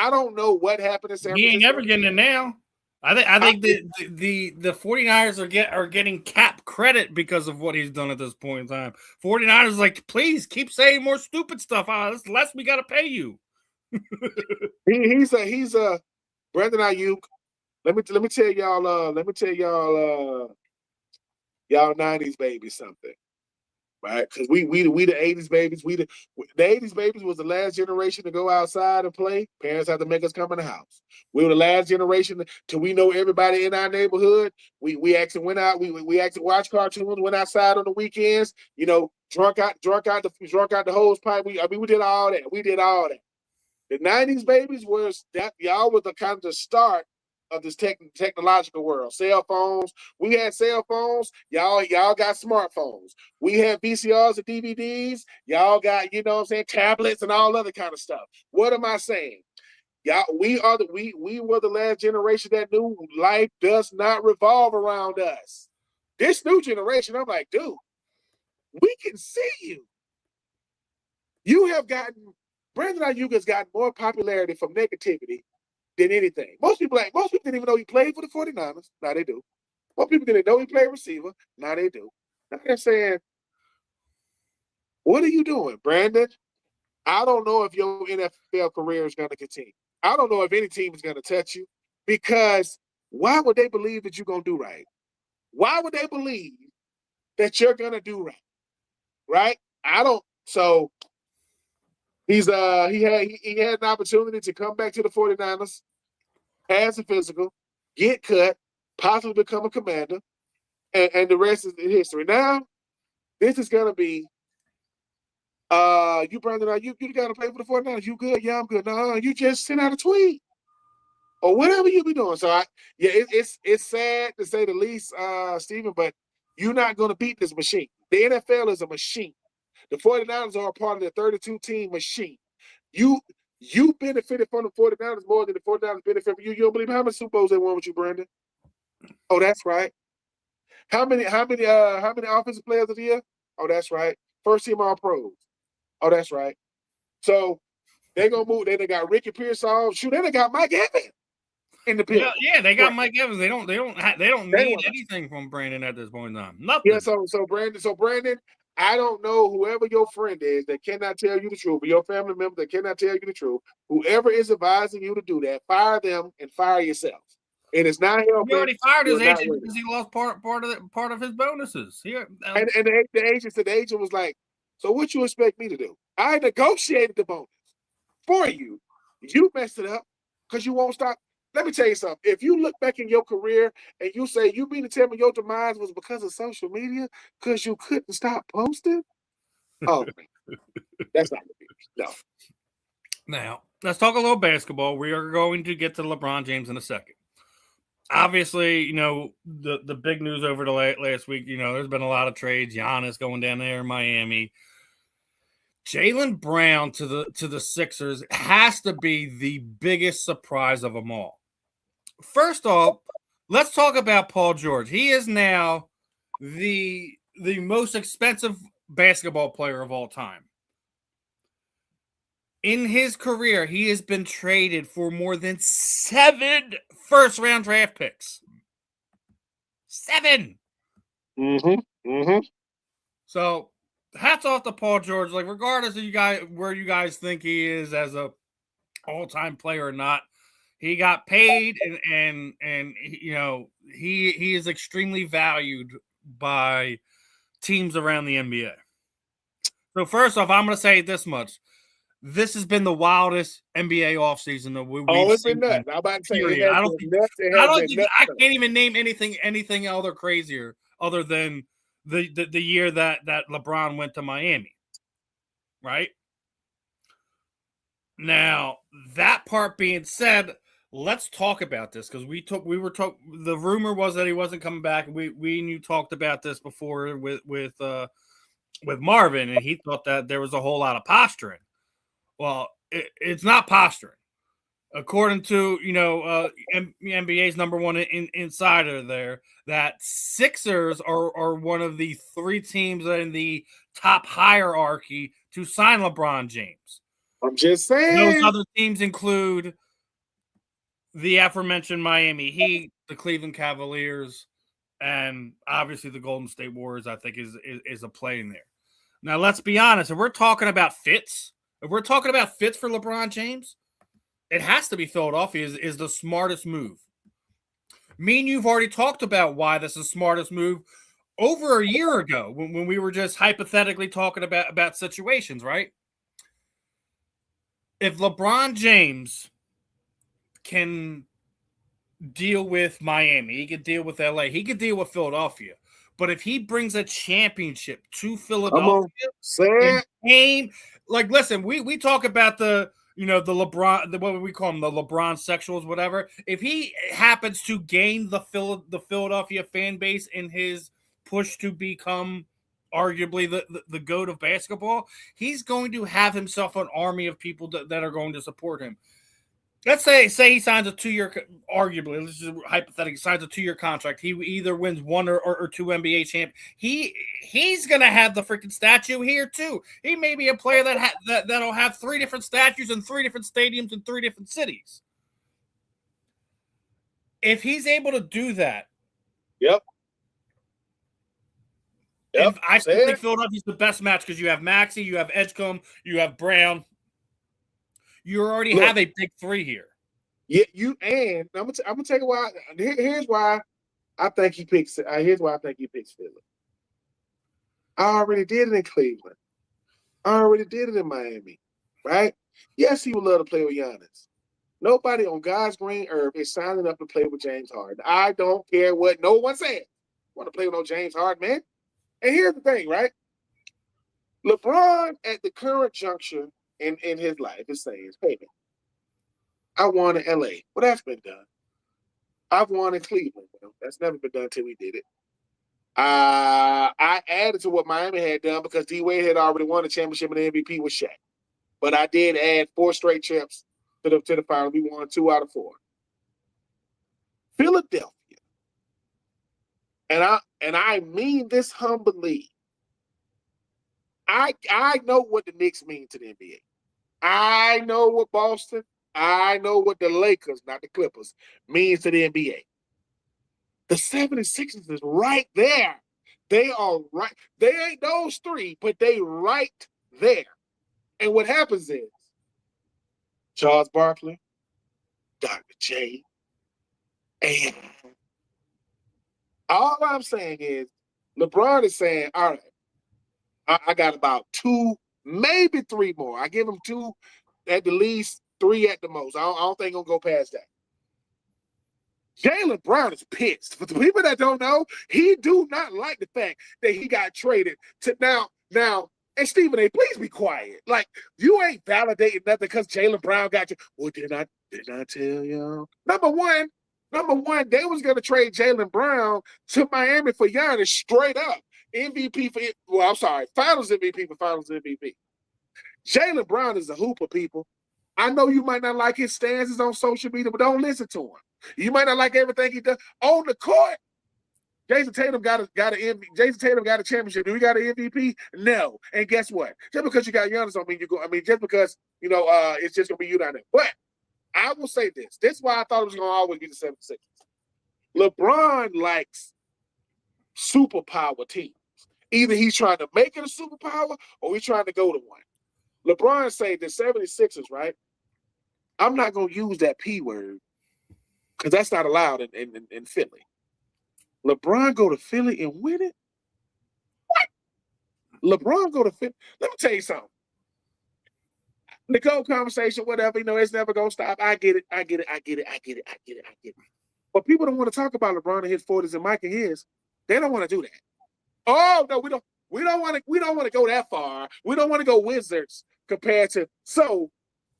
don't know what happened in San Francisco. He ain't ever getting it now. I think the 49ers are getting cap credit because of what he's done at this point in time. 49ers like, please keep saying more stupid stuff. It's less we got to pay you. he's a Brandon Ayuk. Let me tell y'all y'all 90s babies something. Right? Because we the 80s babies. The 80s babies was the last generation to go outside and play. Parents had to make us come in the house. We were the last generation till we know everybody in our neighborhood. We actually went out. We actually watched cartoons. Went outside on the weekends. Drunk out the hose pipe. We did all that. The 90s babies was that y'all was the kind of the start of this technological world. Cell phones. We had cell phones. Y'all got smartphones. We had VCRs and DVDs. Y'all got, tablets and all other kind of stuff. What am I saying? Y'all, we were the last generation that knew life does not revolve around us. This new generation, I'm like, dude, we can see you. Brandon Ayuk has gotten more popularity from negativity than anything. Most people didn't even know he played for the 49ers. Now they do. Most people didn't know he played receiver. Now they do. Now they're saying, what are you doing, Brandon? I don't know if your NFL career is going to continue. I don't know if any team is going to touch you, because why would they believe that you're going to do right? Why would they believe that you're going to do right? Right? I don't. So he had an opportunity to come back to the 49ers, pass a physical, get cut, possibly become a commander, and the rest is history. Now, this is gonna be you Brandon, you gotta play for the 49ers. You good? Yeah, I'm good. No, you just sent out a tweet. Or whatever you be doing. So it's sad to say the least, Stephen, but you're not gonna beat this machine. The NFL is a machine. The 49ers are a part of the 32-team machine. You benefited from the 49ers more than the 49ers benefited from you. You don't believe how many Super Bowls they won with you, Brandon? Oh, that's right. How many offensive players of the year? Oh, that's right. First team all pros. Oh, that's right. So they're gonna move. They got Ricky Pearsall. Shoot, they got Mike Evans in the building. Yeah, they got Mike Evans. They don't need anything from Brandon at this point in time. Nothing. Yeah, so Brandon, I don't know whoever your friend is that cannot tell you the truth, or your family member that cannot tell you the truth. Whoever is advising you to do that, fire them and fire yourself. And it's not helping. He already fired his agent because he lost part of his bonuses. Here, and the agent was like, "So what you expect me to do? I negotiated the bonus for you. You messed it up because you won't stop." Let me tell you something. If you look back in your career and you say, you mean to tell me your demise was because of social media, because you couldn't stop posting? Oh, that's not the case. No. Now, let's talk a little basketball. We are going to get to LeBron James in a second. Obviously, the big news over the last week, there's been a lot of trades. Giannis going down there in Miami. Jaylen Brown to the Sixers has to be the biggest surprise of them all. First off, let's talk about Paul George. He is now the most expensive basketball player of all time. In his career, he has been traded for more than 7 first-round draft picks. 7. So, hats off to Paul George. Like, regardless of where you guys think he is as a all-time player or not, he got paid, and he is extremely valued by teams around the NBA. So first off, I'm going to say this much: this has been the wildest NBA offseason that we've seen. It's been nuts. I'm about to say I can't even name anything other crazier other than the year that LeBron went to Miami, right? Now, that part being said, let's talk about this because the rumor was that he wasn't coming back. We and you talked about this before with Marvin, and he thought that there was a whole lot of posturing. Well, it's not posturing. According to NBA's number one insider there, that Sixers are one of the 3 teams in the top hierarchy to sign LeBron James. I'm just saying. Those other teams include the aforementioned Miami Heat, the Cleveland Cavaliers, and obviously the Golden State Warriors, I think, is a play in there. Now, let's be honest. If we're talking about fits for LeBron James, it has to be Philadelphia is the smartest move. Me and you've already talked about why this is the smartest move over a year ago when we were just hypothetically talking about situations, right? If LeBron James can deal with Miami, he could deal with LA, he could deal with Philadelphia. But if he brings a championship to Philadelphia, listen, we talk about the LeBron, what we call them, the LeBron sexuals, whatever. If he happens to gain the Philadelphia fan base in his push to become arguably the GOAT of basketball, he's going to have himself an army of people that are going to support him. Let's say he signs a 2-year, arguably, let's just hypothetically signs a 2-year contract. He either wins 1 or 2 NBA champ. He's gonna have the freaking statue here too. He may be a player that'll have 3 different statues in 3 different stadiums in 3 different cities. If he's able to do that, I still think Philadelphia's the best match because you have Maxey, you have Edgecombe, you have Brown. You already have a big 3 here. Yeah, I'm gonna tell you why. Here's why I think he picks. Here's why I think he picks Philly. I already did it in Cleveland. I already did it in Miami. Right? Yes, he would love to play with Giannis. Nobody on God's green earth is signing up to play with James Harden. I don't care what no one says. Want to play with no James Harden, man. And here's the thing, right? LeBron at the current juncture in his life is saying, hey, man, I won in LA. Well, that's been done. I've won in Cleveland. Well, that's never been done until we did it. I added to what Miami had done because D-Wade had already won the championship and the MVP with Shaq. But I did add 4 straight trips to the final. We won 2 out of 4. Philadelphia. And I mean this humbly. I know what the Knicks mean to the NBA. I know what Boston, I know what the Lakers, not the Clippers, means to the NBA. The 76ers is right there. They are right. They ain't those 3, but they right there. And what happens is Charles Barkley, Dr. J, and all I'm saying is LeBron is saying, all right, I got about 2, maybe 3 more. I give him 2 at the least, 3 at the most. I don't think I'm going to go past that. Jaylen Brown is pissed. For the people that don't know, he do not like the fact that he got traded to now, and Stephen A., please be quiet. Like, you ain't validating nothing because Jaylen Brown got you. Well, did I tell y'all? Number one, they was going to trade Jaylen Brown to Miami for Giannis straight up. Finals MVP for Finals MVP. Jaylen Brown is a hooper, people. I know you might not like his stances on social media, but don't listen to him. You might not like everything he does on the court. Jason Tatum got a championship. Do we got an MVP? No. And guess what? Just because you got Giannis don't mean just because it's just gonna be you down there. But I will say this. This is why I thought it was gonna always be the 76ers. LeBron likes superpower teams. Either he's trying to make it a superpower or he's trying to go to one. LeBron say the 76ers, right? I'm not gonna use that P word because that's not allowed in Philly. LeBron go to Philly and win it? What? LeBron go to Philly? Let me tell you something. The cold conversation, whatever, it's never gonna stop. I get it. But people don't want to talk about LeBron and his 40s and Mike and his. They don't want to do that. Oh no, we don't want to go that far. We don't want to go Wizards compared to. So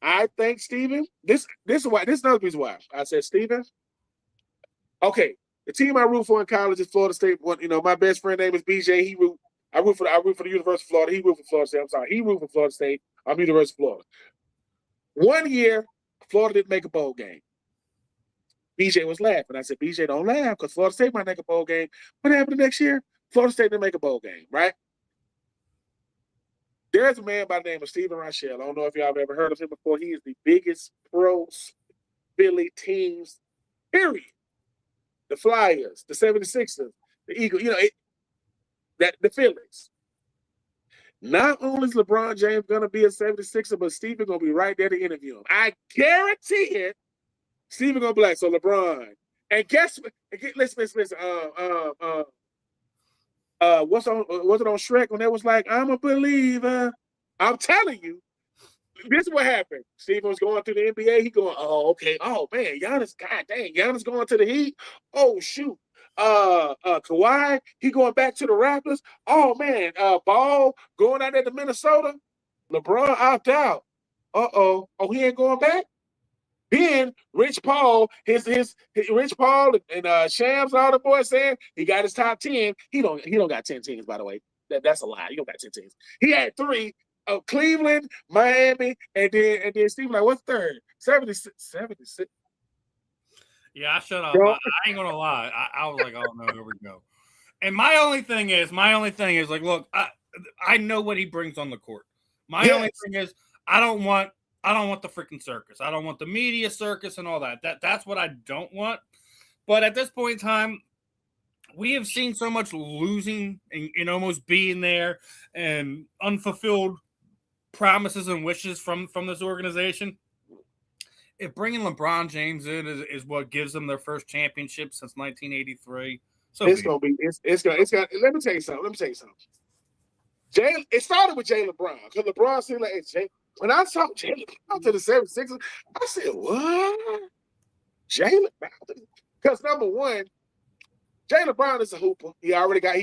I think Steven, this is another reason why I said Steven. Okay, the team I root for in college is Florida State. My best friend name is BJ. I root for the University of Florida. He root for Florida State. I'm sorry, he root for Florida State. I'm University of Florida. One year, Florida didn't make a bowl game. BJ was laughing. I said, BJ, don't laugh because Florida State might make a bowl game. What happened the next year? Florida State didn't make a bowl game, right? There's a man by the name of Stephen Rychel. I don't know if y'all have ever heard of him before. He is the biggest pro Philly teams, period. The Flyers, the 76ers, the Eagles, the Phillies. Not only is LeBron James going to be a 76er, but Stephen going to be right there to interview him. I guarantee it. Stephen going to be like, so LeBron. And guess what? Listen. Was it on Shrek when they was like, I'm a believer? I'm telling you, this is what happened. Stephen was going through the NBA. He going, oh, okay. Oh, man, Giannis, god dang, Giannis going to the Heat. Oh, shoot. Kawhi, he going back to the Raptors. Oh, man, Ball going out there to Minnesota. LeBron opt out. Uh-oh. Oh, he ain't going back? Then Rich Paul, Rich Paul and Shams and all the boys saying he got his top 10. He don't got 10 teams, by the way. That's a lie. He don't got 10 teams. He had 3 of Cleveland, Miami, and then Steve like, what's third? 76. Yeah, I shut up. I ain't gonna lie. I was like, oh no, here we go. And my only thing is like, look, I know what he brings on the court. My only thing is I don't want the freaking circus. I don't want the media circus and all that. That's what I don't want. But at this point in time, we have seen so much losing and almost being there and unfulfilled promises and wishes from this organization. If bringing LeBron James in is what gives them their first championship since 1983, so it's gonna be. It's gonna. Let me tell you something. It started with Jaylen Brown because LeBron seemed like when I saw Jaylen Brown to the 76ers, I said, what? Jaylen Brown? Because number one, Jaylen Brown is a hooper. He already got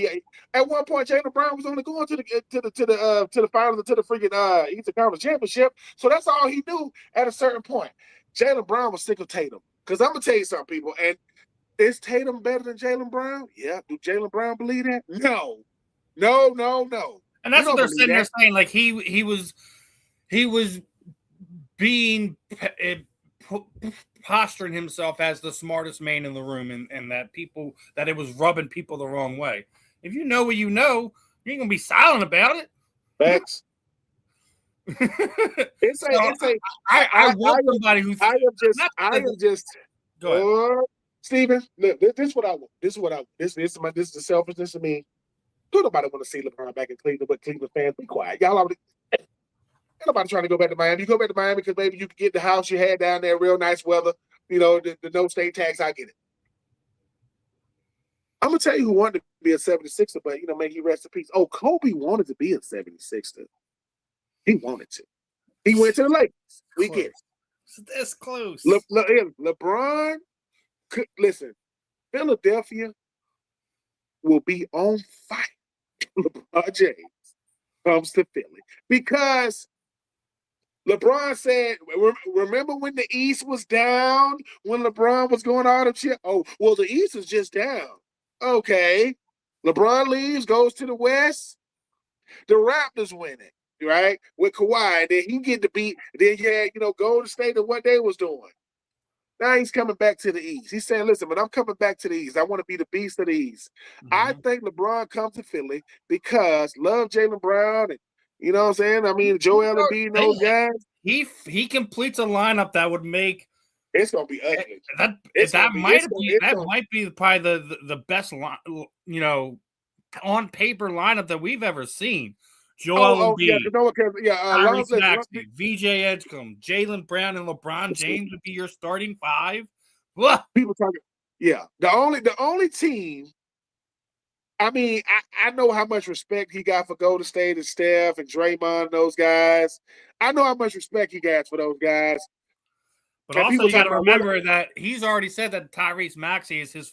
at one point. Jaylen Brown was only going to the finals, to the freaking Eastern Conference Championship. So that's all he knew at a certain point. Jaylen Brown was sick of Tatum. Because I'm gonna tell you something, people. And is Tatum better than Jaylen Brown? Yeah. Do Jaylen Brown believe that? No. And that's what they're sitting there saying. Like he was being posturing himself as the smartest man in the room, and that it was rubbing people the wrong way. If you know what you know, you ain't gonna be silent about it. Facts. I want somebody who. I am just. Go ahead. Steven, look, this is what I want. This is the selfishness of me. Don't nobody want to see LeBron back in Cleveland, but Cleveland fans, be quiet. Y'all already. Ain't nobody trying to go back to Miami. You go back to Miami because maybe you can get the house you had down there, real nice weather. You know, the no state tax. I get it. I'm gonna tell you who wanted to be a 76er, but may he rest in peace. Oh, Kobe wanted to be a 76er. He wanted to. He went to the Lakers. We get it. That's close. LeBron, listen, Philadelphia will be on fire. LeBron James comes to Philly because LeBron said, remember when the East was down, when LeBron was going all the shit? Oh, well, the East is just down. Okay. LeBron leaves, goes to the West. The Raptors win it, right? With Kawhi. And then he get to beat, then you had, Golden State and what they was doing. Now he's coming back to the East. He's saying, listen, but I'm coming back to the East. I want to be the beast of the East. Mm-hmm. I think LeBron comes to Philly because love Jaylen Brown and, you know what I'm saying? I mean, Joel Embiid and those guys. He completes a lineup that would make it's gonna be ugly. That might be probably the best on paper lineup that we've ever seen. Joel Embiid, Maxey, VJ Edgecombe, Jaylen Brown, and LeBron James would be your starting five. People talking, the only team. I mean, I know how much respect he got for Golden State and Steph and Draymond and those guys. I know how much respect he got for those guys. But also, you got to remember that he's already said that Tyrese Maxey is his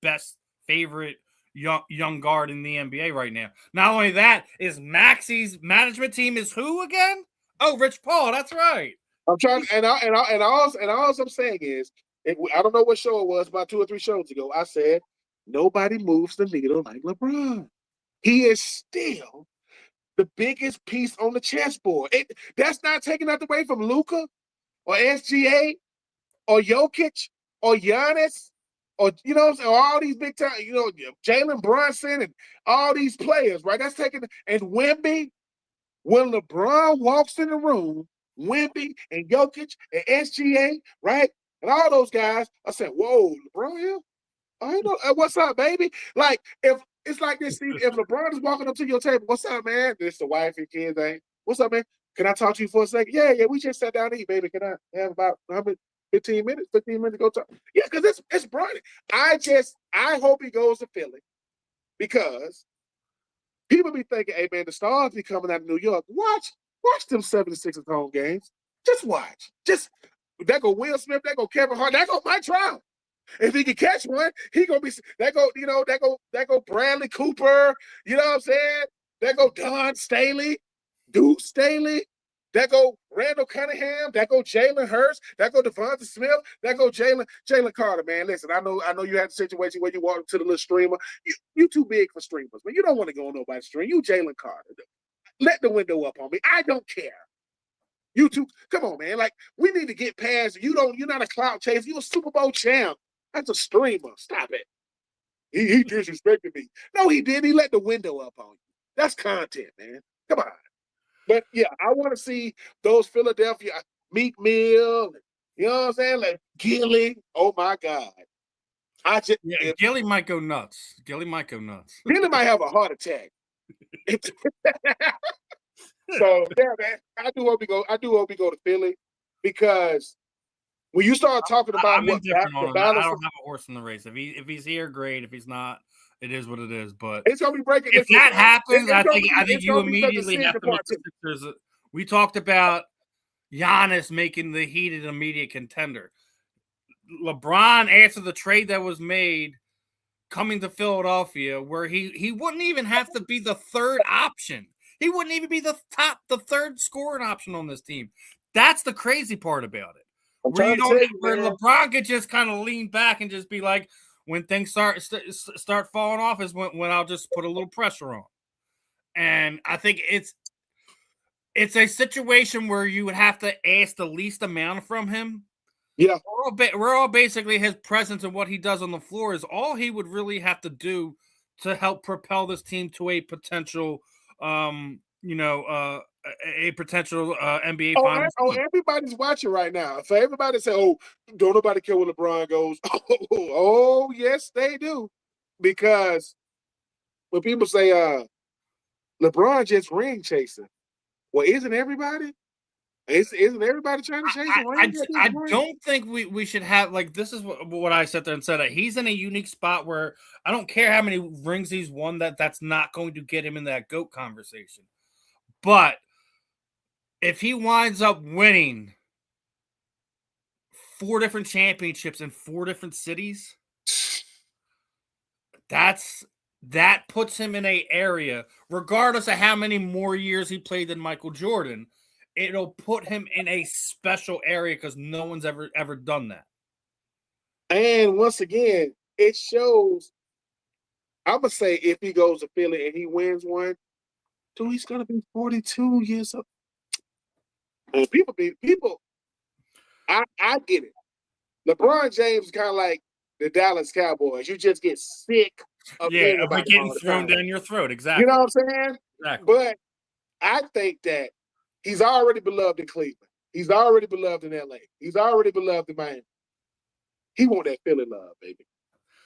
best favorite young guard in the NBA right now. Not only that, is Maxey's management team is who again? Oh, Rich Paul. That's right. I'm trying, and all I'm saying is, I don't know what show it was, about 2 or 3 shows ago. I said nobody moves the needle like LeBron. He is still the biggest piece on the chessboard. That's not taking nothing away from Luka or SGA or Jokic or Giannis. Or or all these big time, Jalen Brunson and all these players, right? That's taking and Wemby. When LeBron walks in the room, Wemby and Jokic and SGA, right, and all those guys, I said, "Whoa, LeBron here? What's up, baby?" Like if it's like this, Steve, if LeBron is walking up to your table, "What's up, man? This the wife and kids, thing. What's up, man? Can I talk to you for a second?" Yeah. We just sat down to eat, baby. Can I have about 15 minutes to go talk? Yeah, because it's Bronny. I hope he goes to Philly because people be thinking, hey man, the stars be coming out of New York. Watch them 76ers home games. Just watch. That go Will Smith, that go Kevin Hart, that go Mike Trout. If he can catch one, he gonna be that go Bradley Cooper, you know what I'm saying? That go Don Staley, Deuce Staley. That go Randall Cunningham. That go Jalen Hurts. That go Devonta Smith. That go Jalen Carter, man. Listen, I know you had a situation where you walk up to the little streamer. You too big for streamers, man. You don't want to go on nobody's stream. You Jalen Carter. Let the window up on me. I don't care. You two, come on, man. Like, we need to get past. You're not a clout chaser. You're a Super Bowl champ. That's a streamer. Stop it. He disrespected me. No, he didn't. He let the window up on you. That's content, man. Come on. But yeah, I want to see those Philadelphia Meek Mill, you know what I'm saying? Like Gilly. Oh my God. Gilly might go nuts. Gilly might have a heart attack. So yeah, man. I do hope we go to Philly because when you start talking about I don't have a horse in the race. If he's here, great. If he's not, it is what it is. But it's gonna be breaking. If that happens, I think you immediately have to look at the Sixers. We talked about Giannis making the Heat an immediate contender. LeBron, after the trade that was made, coming to Philadelphia where he wouldn't even have to be the third option. He wouldn't even be the third scoring option on this team. That's the crazy part about it. Where LeBron could just kind of lean back and just be like, when things start falling off is when I'll just put a little pressure on. And I think it's a situation where you would have to ask the least amount from him. Yeah. We're all basically his presence and what he does on the floor is all he would really have to do to help propel this team to a potential, a potential NBA finals. Everybody's watching right now. So everybody say, "Oh, don't nobody care when LeBron goes." Oh, yes, they do, because when people say, "LeBron just ring chasing," well, isn't everybody? Isn't everybody trying to chase a ring? I don't think we should have, like, this is what I sat there and said, that he's in a unique spot where I don't care how many rings he's won, that's not going to get him in that GOAT conversation. But if he winds up winning 4 different championships in 4 different cities, that puts him in an area, regardless of how many more years he played than Michael Jordan, it'll put him in a special area because no one's ever done that. And once again, it shows, I'm going to say, if he goes to Philly and he wins one, dude, he's going to be 42 years old. And people, I get it. LeBron James is kind of like the Dallas Cowboys. You just get sick of getting thrown down your throat. Exactly. You know what I'm saying? Exactly. But I think that he's already beloved in Cleveland. He's already beloved in LA. He's already beloved in Miami. He want that Philly love, baby.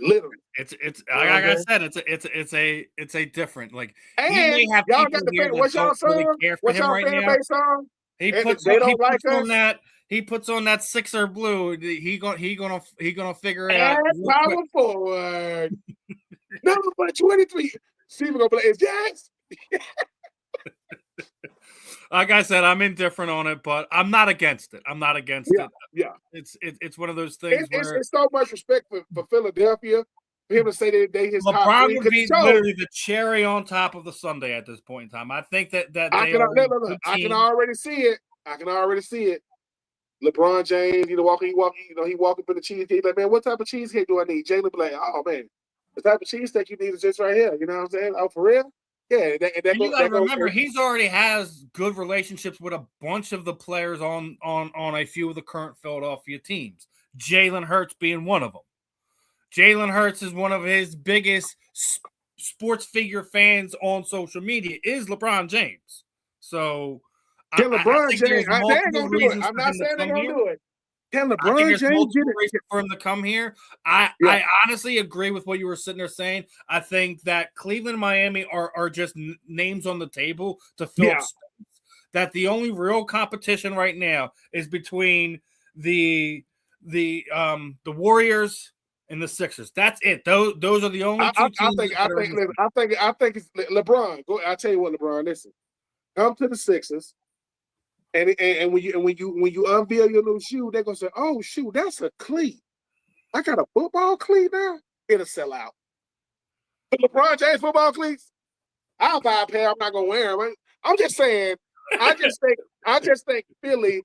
Literally. It's like I said, it's a different, like, and he may have y'all people got here what's that don't really care for him right now. He puts on that Sixer blue. He gonna figure it out. Power forward. Number 23. See, we're gonna play is Jax. Like I said, I'm indifferent on it, but I'm not against it. it. Yeah. It's one of those things where it's so much respect for Philadelphia for him to say that they his top LeBron three. would be literally the cherry on top of the sundae at this point in time. I think that I can already see it. LeBron James, he walk up in the cheesecake. Like, man, what type of cheesecake do I need? Jalen be like, oh man, the type of cheesesteak you need is just right here. You know what I'm saying? Oh, for real? Yeah. And you got to remember, he's already has good relationships with a bunch of the players on a few of the current Philadelphia teams. Jalen Hurts being one of them. Jalen Hurts is one of his biggest sports figure fans on social media is LeBron James. So can LeBron James? I'm not saying they're gonna do it. Can LeBron James get it for him to come here? I honestly agree with what you were sitting there saying. I think that Cleveland and Miami are just names on the table to fill up space. That the only real competition right now is between the Warriors and the Sixers. That's it. Those are the only two teams. I think it's LeBron. I'll tell you what, LeBron. Listen, come to the Sixers. And when you unveil your new shoe, they're gonna say, "Oh, shoot, that's a cleat. I got a football cleat now." It'll sell out. But LeBron James football cleats, I'll buy a pair. I'm not gonna wear them. I'm just saying. I just think Philly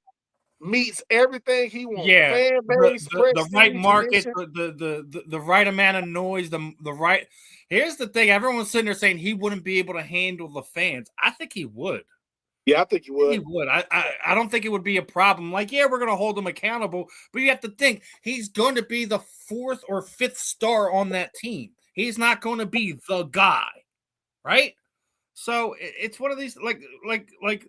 meets everything he wants. Yeah, fan base, the right market, the right amount of noise, the right. Here's the thing: everyone's sitting there saying he wouldn't be able to handle the fans. I think he would. Yeah, I think he would. He would. I don't think it would be a problem. Like, yeah, we're going to hold him accountable, but you have to think he's going to be the 4th or 5th star on that team. He's not going to be the guy, right? So it's one of these like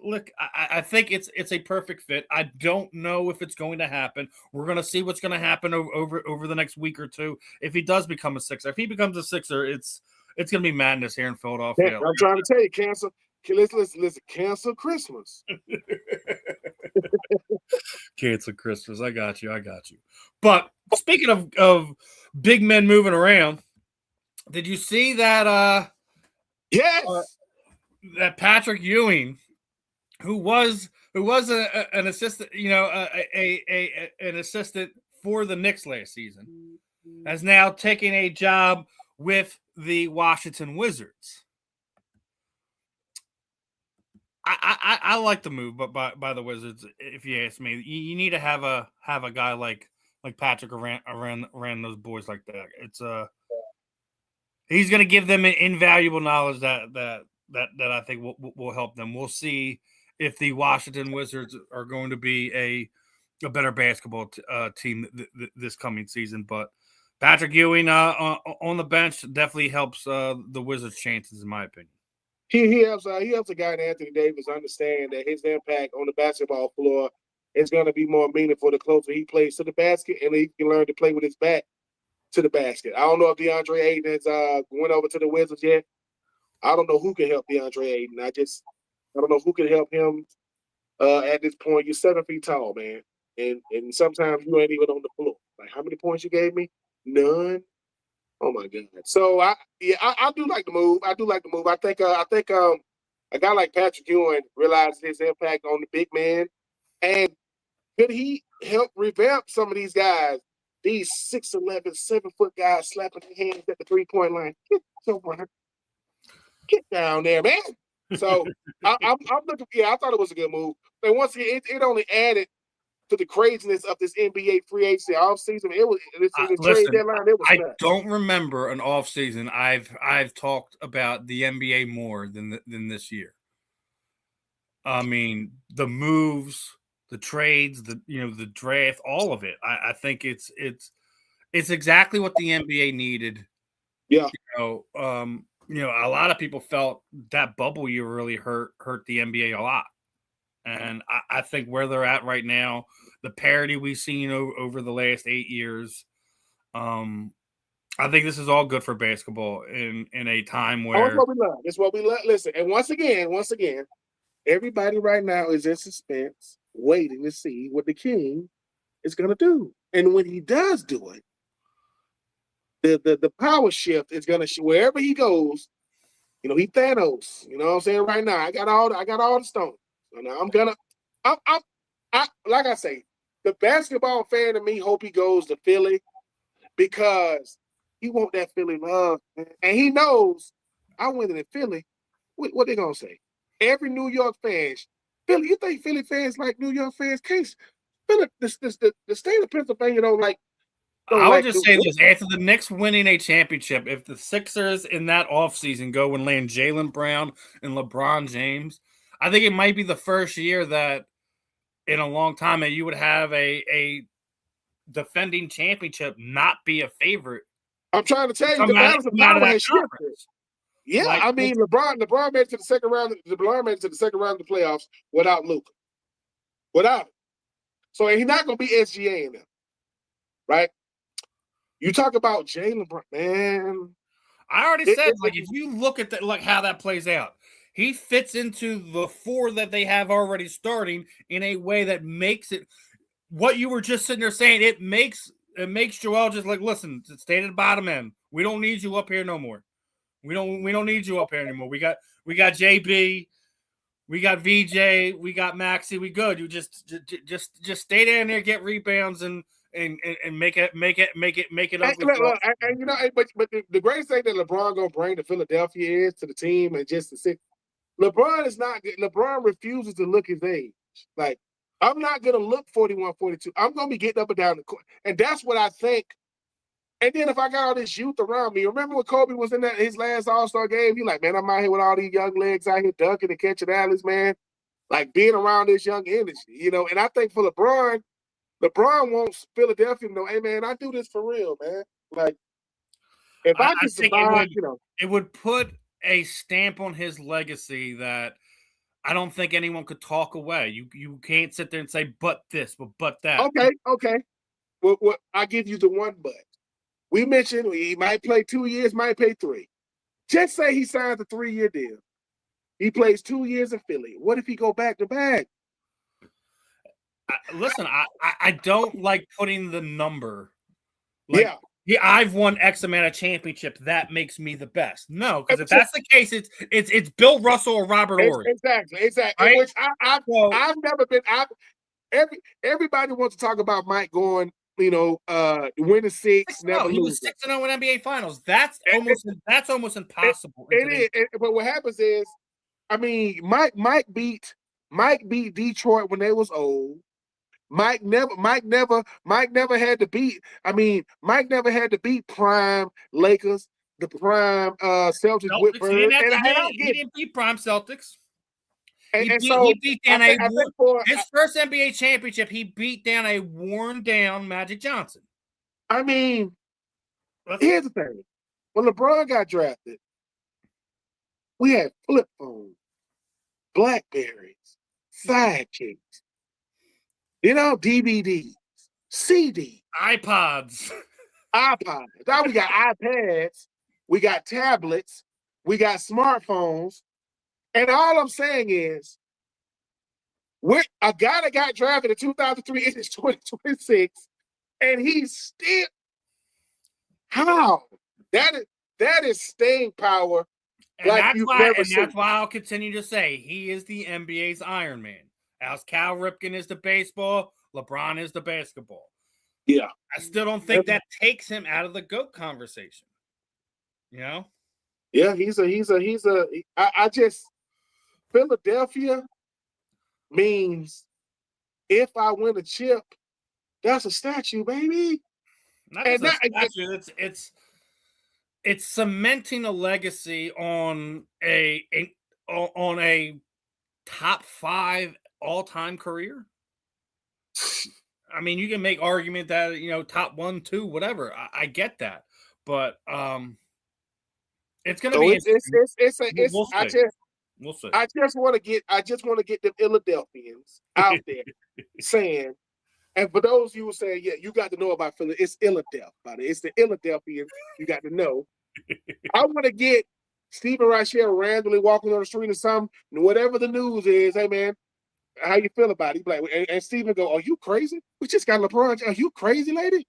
look. I think it's a perfect fit. I don't know if it's going to happen. We're going to see what's going to happen over the next week or two. If he does become a Sixer, if he becomes a Sixer, it's going to be madness here in Philadelphia. Yeah, I'm trying to tell you, cancel. Listen, cancel Christmas. Cancel Christmas. I got you. But speaking of big men moving around, did you see that? Yes. That Patrick Ewing, who was an assistant, an assistant for the Knicks last season, has now taken a job with the Washington Wizards. I like the move, but by the Wizards, if you ask me, you need to have a guy like Patrick around those boys like that. It's he's going to give them an invaluable knowledge that I think will help them. We'll see if the Washington Wizards are going to be a better basketball team this coming season, but Patrick Ewing on the bench definitely helps the Wizards' chances, in my opinion. He helps a guy, Anthony Davis, understand that his impact on the basketball floor is going to be more meaningful the closer he plays to the basket, and he can learn to play with his back to the basket. I don't know if DeAndre Ayton has went over to the Wizards yet. I don't know who can help DeAndre Ayton. I don't know who can help him at this point. You're 7 feet tall, man, and sometimes you ain't even on the floor. Like, how many points you gave me? None. Oh my God! So I do like the move. I think a guy like Patrick Ewing realizes his impact on the big man, and could he help revamp some of these guys? These 6'11", 7-foot guys slapping their hands at the 3-point line. Get down there, man. So I'm looking. Yeah, I thought it was a good move. And once again, it only added to the craziness of this NBA free agency offseason. It was the trade deadline. It was I nuts. don't remember an offseason I've talked about the NBA more than this year. I mean, the moves, the trades, the draft, all of it. I think it's exactly what the NBA needed. Yeah. A lot of people felt that bubble year really hurt the NBA a lot. And I think where they're at right now, the parity we've seen over the last 8 years, I think this is all good for basketball in a time where it's what we love. It's what we love. Listen, and once again, everybody right now is in suspense, waiting to see what the King is going to do. And when he does do it, the power shift is going to wherever he goes. He Thanos. You know what I'm saying? Right now, I got all the stones. And I like I say, the basketball fan in me hope he goes to Philly because he want that Philly love, man. And he knows I went in Philly. What they gonna say? Every New York fan, Philly. You think Philly fans like New York fans? Case Philly, the state of Pennsylvania don't like. I would just say this: after the Knicks winning a championship, if the Sixers in that offseason go and land Jaylen Brown and LeBron James, I think it might be the first year that in a long time that you would have a defending championship not be a favorite. I'm trying to tell you, the balance of power has shifted. Yeah, I mean, LeBron made it to the second round. LeBron made it to the second round of the playoffs without Luka. Without him. So he's not going to be SGA in them, right? You talk about Jaylen Brown, man. I already said, if you look at that, how that plays out, he fits into the four that they have already starting in a way that makes it what you were just sitting there saying. It makes Joel just listen, stay at the bottom end. We don't need you up here no more. We don't need you up here anymore. We got JB, we got VJ, we got Maxey. We good. You just stay down there, get rebounds and make it up. But the greatest thing that LeBron gonna bring to Philadelphia is to the team and just to sit. LeBron is not. LeBron refuses to look his age. Like, I'm not gonna look 41, 42. I'm gonna be getting up and down the court, and that's what I think. And then if I got all this youth around me, remember when Kobe was in his last All-Star game? He like, man, I'm out here with all these young legs out here dunking and catching alleys, man. Like being around this young energy, And I think for LeBron wants Philadelphia to know, hey, man, I do this for real, man. Like, if I can survive, it would put a stamp on his legacy that I don't think anyone could talk away. You can't sit there and say, but this, but that. Okay. Well, I give you the one but. We mentioned he might play 2 years, might play 3. Just say he signs a 3-year deal. He plays 2 years in Philly. What if he go back to back? Listen, I don't like putting the number. Yeah, I've won X amount of championships. That makes me the best. No, because if that's the case, it's Bill Russell or Robert Horry. Exactly. Right? Which I've never been. Everybody wants to talk about Mike going. winning 6, never He was losing. 6-0 in NBA Finals. That's almost impossible. It is. But what happens is, I mean, Mike beat Detroit when they was old. Mike never had to beat. I mean, Mike never had to beat prime Lakers, the prime Celtics with Bird. He didn't beat prime Celtics. So he beat down his first NBA championship. He beat down a worn down Magic Johnson. I mean, here's the thing: when LeBron got drafted, we had flip phones, Blackberries, sidekicks, DVDs, CDs, iPods. Now we got iPads, we got tablets, we got smartphones, and all I'm saying is, a guy that got drafted in 2003 is 2026, and he's still how that is staying power. And that's why I'll continue to say he is the NBA's Iron Man. As Cal Ripken is the baseball, LeBron is the basketball. Yeah. I still don't think that takes him out of the GOAT conversation. Yeah, I just Philadelphia means if I win a chip, that's a statue, baby. Not just a statue. It's cementing a legacy on a top 5 all-time career. I mean, you can make argument that top 1, 2, whatever. I get that, but it's going to be. We'll see. I just want to get the Philadelphians out there saying, and for those of you who say, yeah, you got to know about Philly, it's Philadelphia. It's the Philadelphians you got to know. I want to get Stephen Rychel randomly walking on the street or something, and whatever the news is, hey man, how you feel about it? Like, and Stephen go, are you crazy? We just got LeBron. Are you crazy, lady?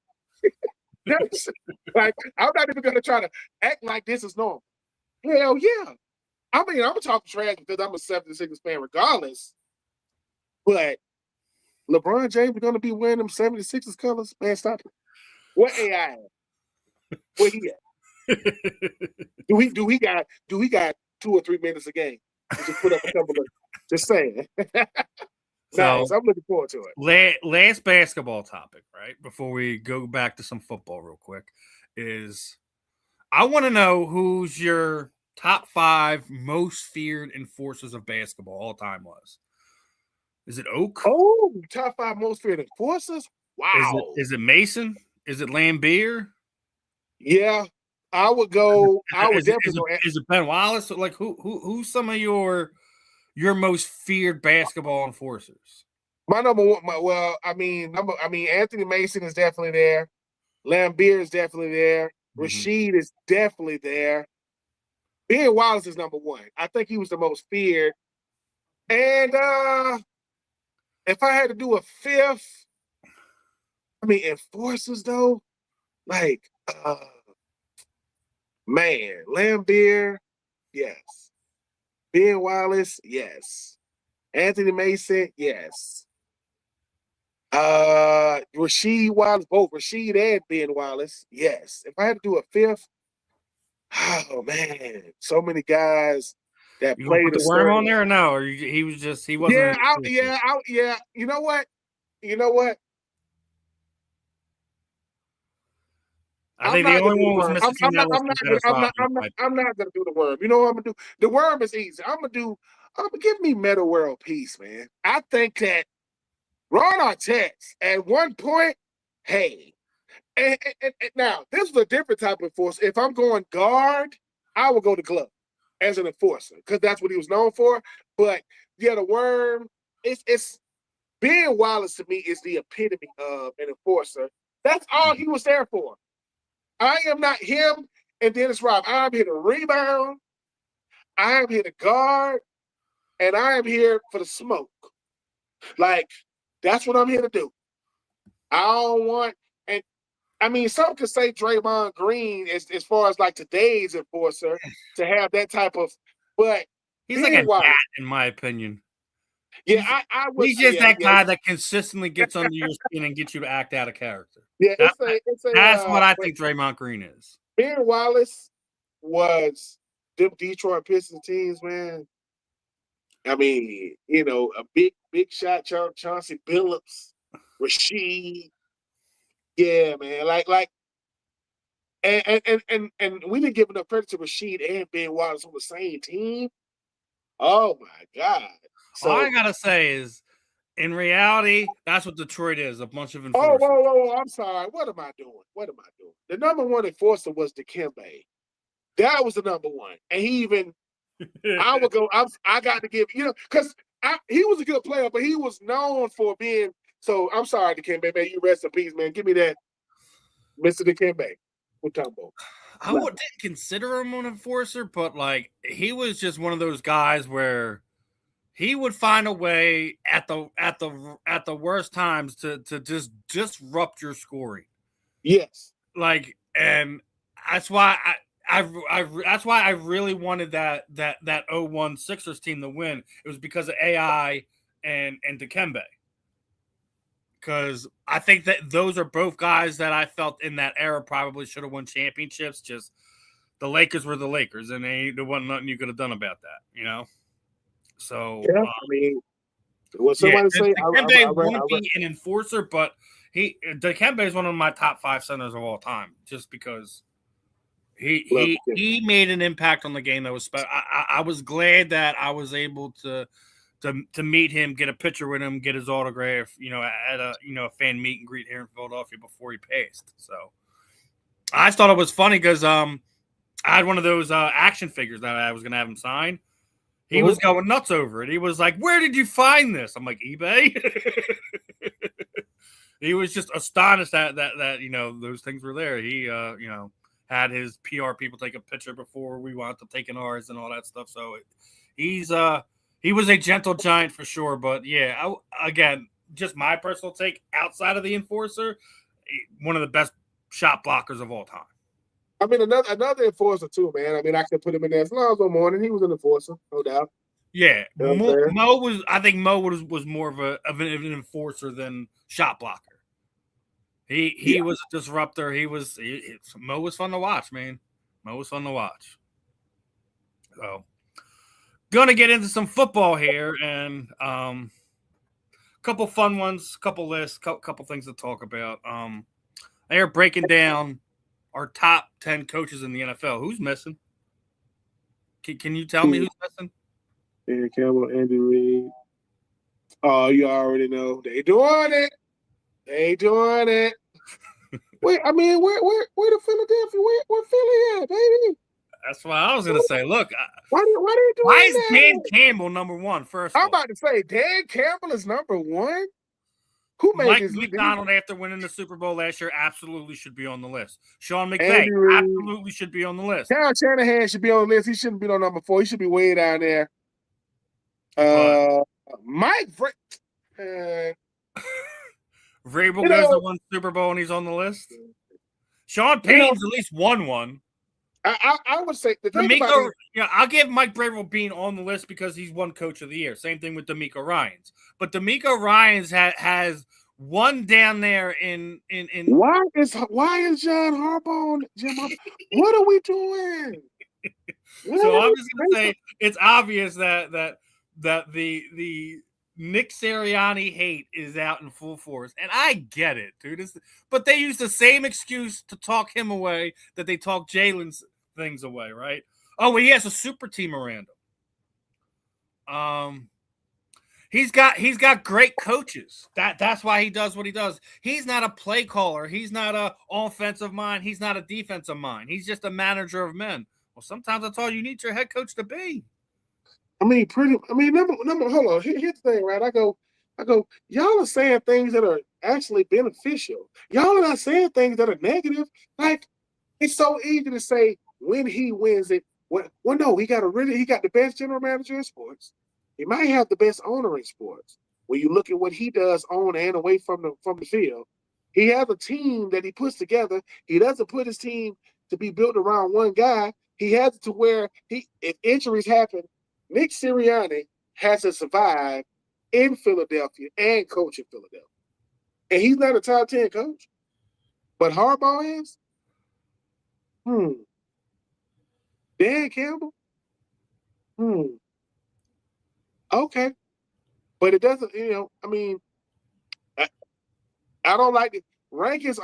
Like, I'm not even going to try to act like this is normal. Hell yeah. I mean, I'm talking trash because I'm a 76ers fan regardless. But LeBron James is going to be wearing them 76ers colors? Man, stop it. What AI? Where he at? Do he got 2 or 3 minutes a game? Just put up a couple of, just saying. Nice. I'm looking forward to it. Last basketball topic, right? Before we go back to some football real quick, is I want to know who's your top 5 most feared enforcers of basketball all time was. Is it Oak? Oh, top 5 most feared enforcers? Wow. Is it Mason? Is it Lambier? Yeah. I would go. Definitely go. Is it Ben Wallace? Like who's some of your most feared basketball enforcers? My number one. Anthony Mason is definitely there. Lambier is definitely there. Rasheed is definitely there. Ben Wallace is number 1. I think he was the most feared. And if I had to do a 5th, enforcers though, like Lambier, yes. Ben Wallace, yes. Anthony Mason, yes. Rasheed Wallace, both Rasheed and Ben Wallace, yes. If I had to do a 5th, oh man, so many guys that played the worm on there or no? Or he wasn't. Yeah. You know what? I think the only one was missing. I'm not gonna do the worm. You know what I'm gonna do? The worm is easy. I'm gonna give me Metta World Peace, man. I think that Ron Artest at one point, hey, and now this is a different type of enforcer. If I'm going guard, I would go to glove as an enforcer because that's what he was known for. But yeah, the worm, it's Ben Wallace to me is the epitome of an enforcer. That's all he was there for. I am not him and Dennis Robb. I'm here to rebound. I am here to guard. And I am here for the smoke. Like, that's what I'm here to do. I don't want, and some could say Draymond Green as far as like today's enforcer to have that type of, but he's like a bat, in my opinion. Yeah, I would. He's just Yeah, that yeah, guy that consistently gets under your skin and gets you to act out of character. yeah. That, It's a. that's what I think Draymond Green is. Ben Wallace was them Detroit Pistons teams, man. I mean, a big shot, Chauncey Billups, Rasheed. Yeah, man. And we didn't give enough credit to Rasheed and Ben Wallace on the same team. Oh my God. All So I gotta say is, in reality, that's what Detroit is, a bunch of whoa, enforcers. whoa. I'm sorry. What am I doing? The number one enforcer was Dikembe. That was the number one. And he even I would go, I got to give, because he was a good player, but he was known for being. So I'm sorry, Dikembe, man. You rest in peace, man. Give me that, Mr. Dikembe. Mutombo. I didn't consider him an enforcer, but like he was just one of those guys where he would find a way at the worst times to just disrupt your scoring. Yes. Like, and that's why that's why I really wanted that 0-1 Sixers team to win. It was because of AI and Dikembe. Because I think that those are both guys that I felt in that era probably should have won championships. Just the Lakers were the Lakers, and there wasn't nothing you could have done about that, So Yeah, I mean, when somebody say Dikembe won't be an enforcer, but Dikembe is one of my top 5 centers of all time, just because he made an impact on the game that was special. I was glad that I was able to meet him, get a picture with him, get his autograph, at a fan meet and greet here in Philadelphia before he passed. So I thought it was funny because I had one of those action figures that I was going to have him sign. He was going nuts over it. He was like, "Where did you find this?" I'm like, "eBay." He was just astonished that those things were there. He had his PR people take a picture before we wound up taking ours and all that stuff. So he was a gentle giant for sure. But yeah, again, just my personal take. Outside of the enforcer, one of the best shot blockers of all time. I mean, another enforcer too, man. I mean, I could put him in there. Alonzo Mourning, he was an enforcer, no doubt. Yeah, Mo was. I think Mo was more of an enforcer than shot blocker. He was a disruptor. Mo was fun to watch, man. Mo was fun to watch. So, gonna get into some football here, and couple fun ones, couple lists, couple things to talk about. They're breaking down our top 10 coaches in the NFL. Who's missing? Can you tell me who's missing? Dan Campbell, Andy Reid. Oh, you already know. They doing it. Wait, I mean, where the Philadelphia? Where Philly at, baby? That's what I was gonna say. Look, why they doing why is that? Dan Campbell number one? First, I'm about to say Dan Campbell is number one. Who made Mike this? McDonald, after winning the Super Bowl last year, absolutely should be on the list. Sean McVay absolutely should be on the list. Kyle Shanahan should be on the list. He shouldn't be on number 4. He should be way down there. Mike Vrabel goes to one Super Bowl and he's on the list. Sean Payton's at least won one. I would say the thing DeMeco, I'll give Mike Vrabel being on the list because he's won Coach of the Year. Same thing with DeMeco Ryans. But DeMeco Ryans has one down there in why is John Harbaugh Jim? What are we doing? So I'm just gonna say it's obvious that the Nick Sirianni hate is out in full force, and I get it, dude. But they use the same excuse to talk him away that they talk Jalen's things away, right? Oh, well, he has a super team around him. He's got great coaches. That's why he does what he does. He's not a play caller. He's not a offensive mind. He's not a defensive mind. He's just a manager of men. Well, sometimes that's all you need your head coach to be. I mean, number. Hold on. Here's the thing, right? I go. Y'all are saying things that are actually beneficial. Y'all are not saying things that are negative. Like, it's so easy to say when he wins it. Well, no, he got the best general manager in sports. He might have the best owner in sports. When you look at what he does on and away from the field, he has a team that he puts together. He doesn't put his team to be built around one guy. He has it to where if injuries happen, Nick Sirianni has to survive in Philadelphia and coach in Philadelphia. And he's not a top 10 coach. But Harbaugh is? Dan Campbell? Okay. But it doesn't, I mean, I don't like it. Rankings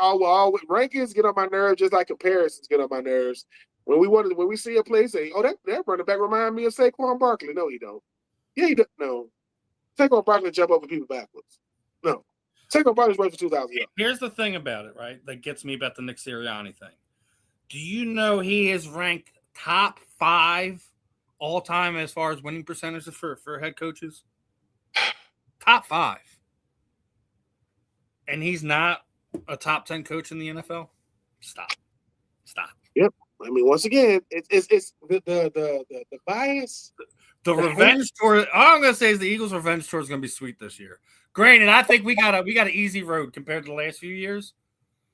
rankings get on my nerves just like comparisons get on my nerves. When we see a play, say, oh, that running back remind me of Saquon Barkley. No, he don't. Yeah, he don't. No. Saquon Barkley jump over people backwards. No. Saquon Barkley's right for 2,000 yards. Here's the thing about it, right? That gets me about the Nick Sirianni thing. Do you know he is ranked top 5 all time as far as winning percentages for head coaches? Top 5. And he's not a top 10 coach in the NFL? Stop. Yep. I mean, once again, it's the bias. The revenge tour. All I'm gonna say is the Eagles' revenge tour is gonna be sweet this year. Granted, I think we got an easy road compared to the last few years.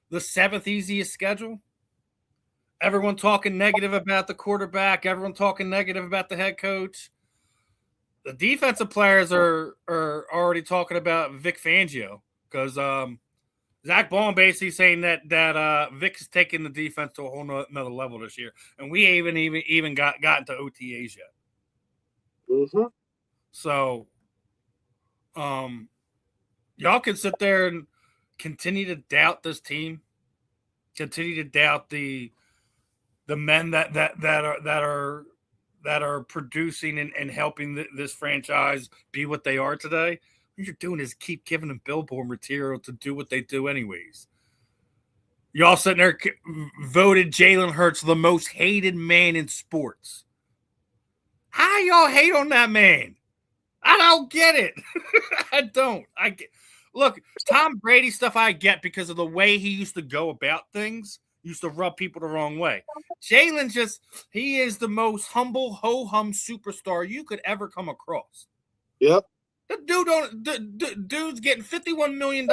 The 7th easiest schedule. Everyone talking negative about the quarterback. Everyone talking negative about the head coach. The defensive players are already talking about Vic Fangio because Zach Baum basically saying that Vic is taking the defense to a whole nother level this year, and we ain't even got into OTAs yet. Mm-hmm. So, y'all can sit there and continue to doubt this team, continue to doubt the men that are producing and helping this franchise be what they are today. What you're doing is keep giving them billboard material to do what they do anyways. Y'all sitting there voted Jalen Hurts the most hated man in sports. How y'all hate on that man? I don't get it. I don't. Look, Tom Brady stuff I get because of the way he used to go about things. Used to rub people the wrong way. Jalen he is the most humble ho-hum superstar you could ever come across. Yep. The dude's getting $51 million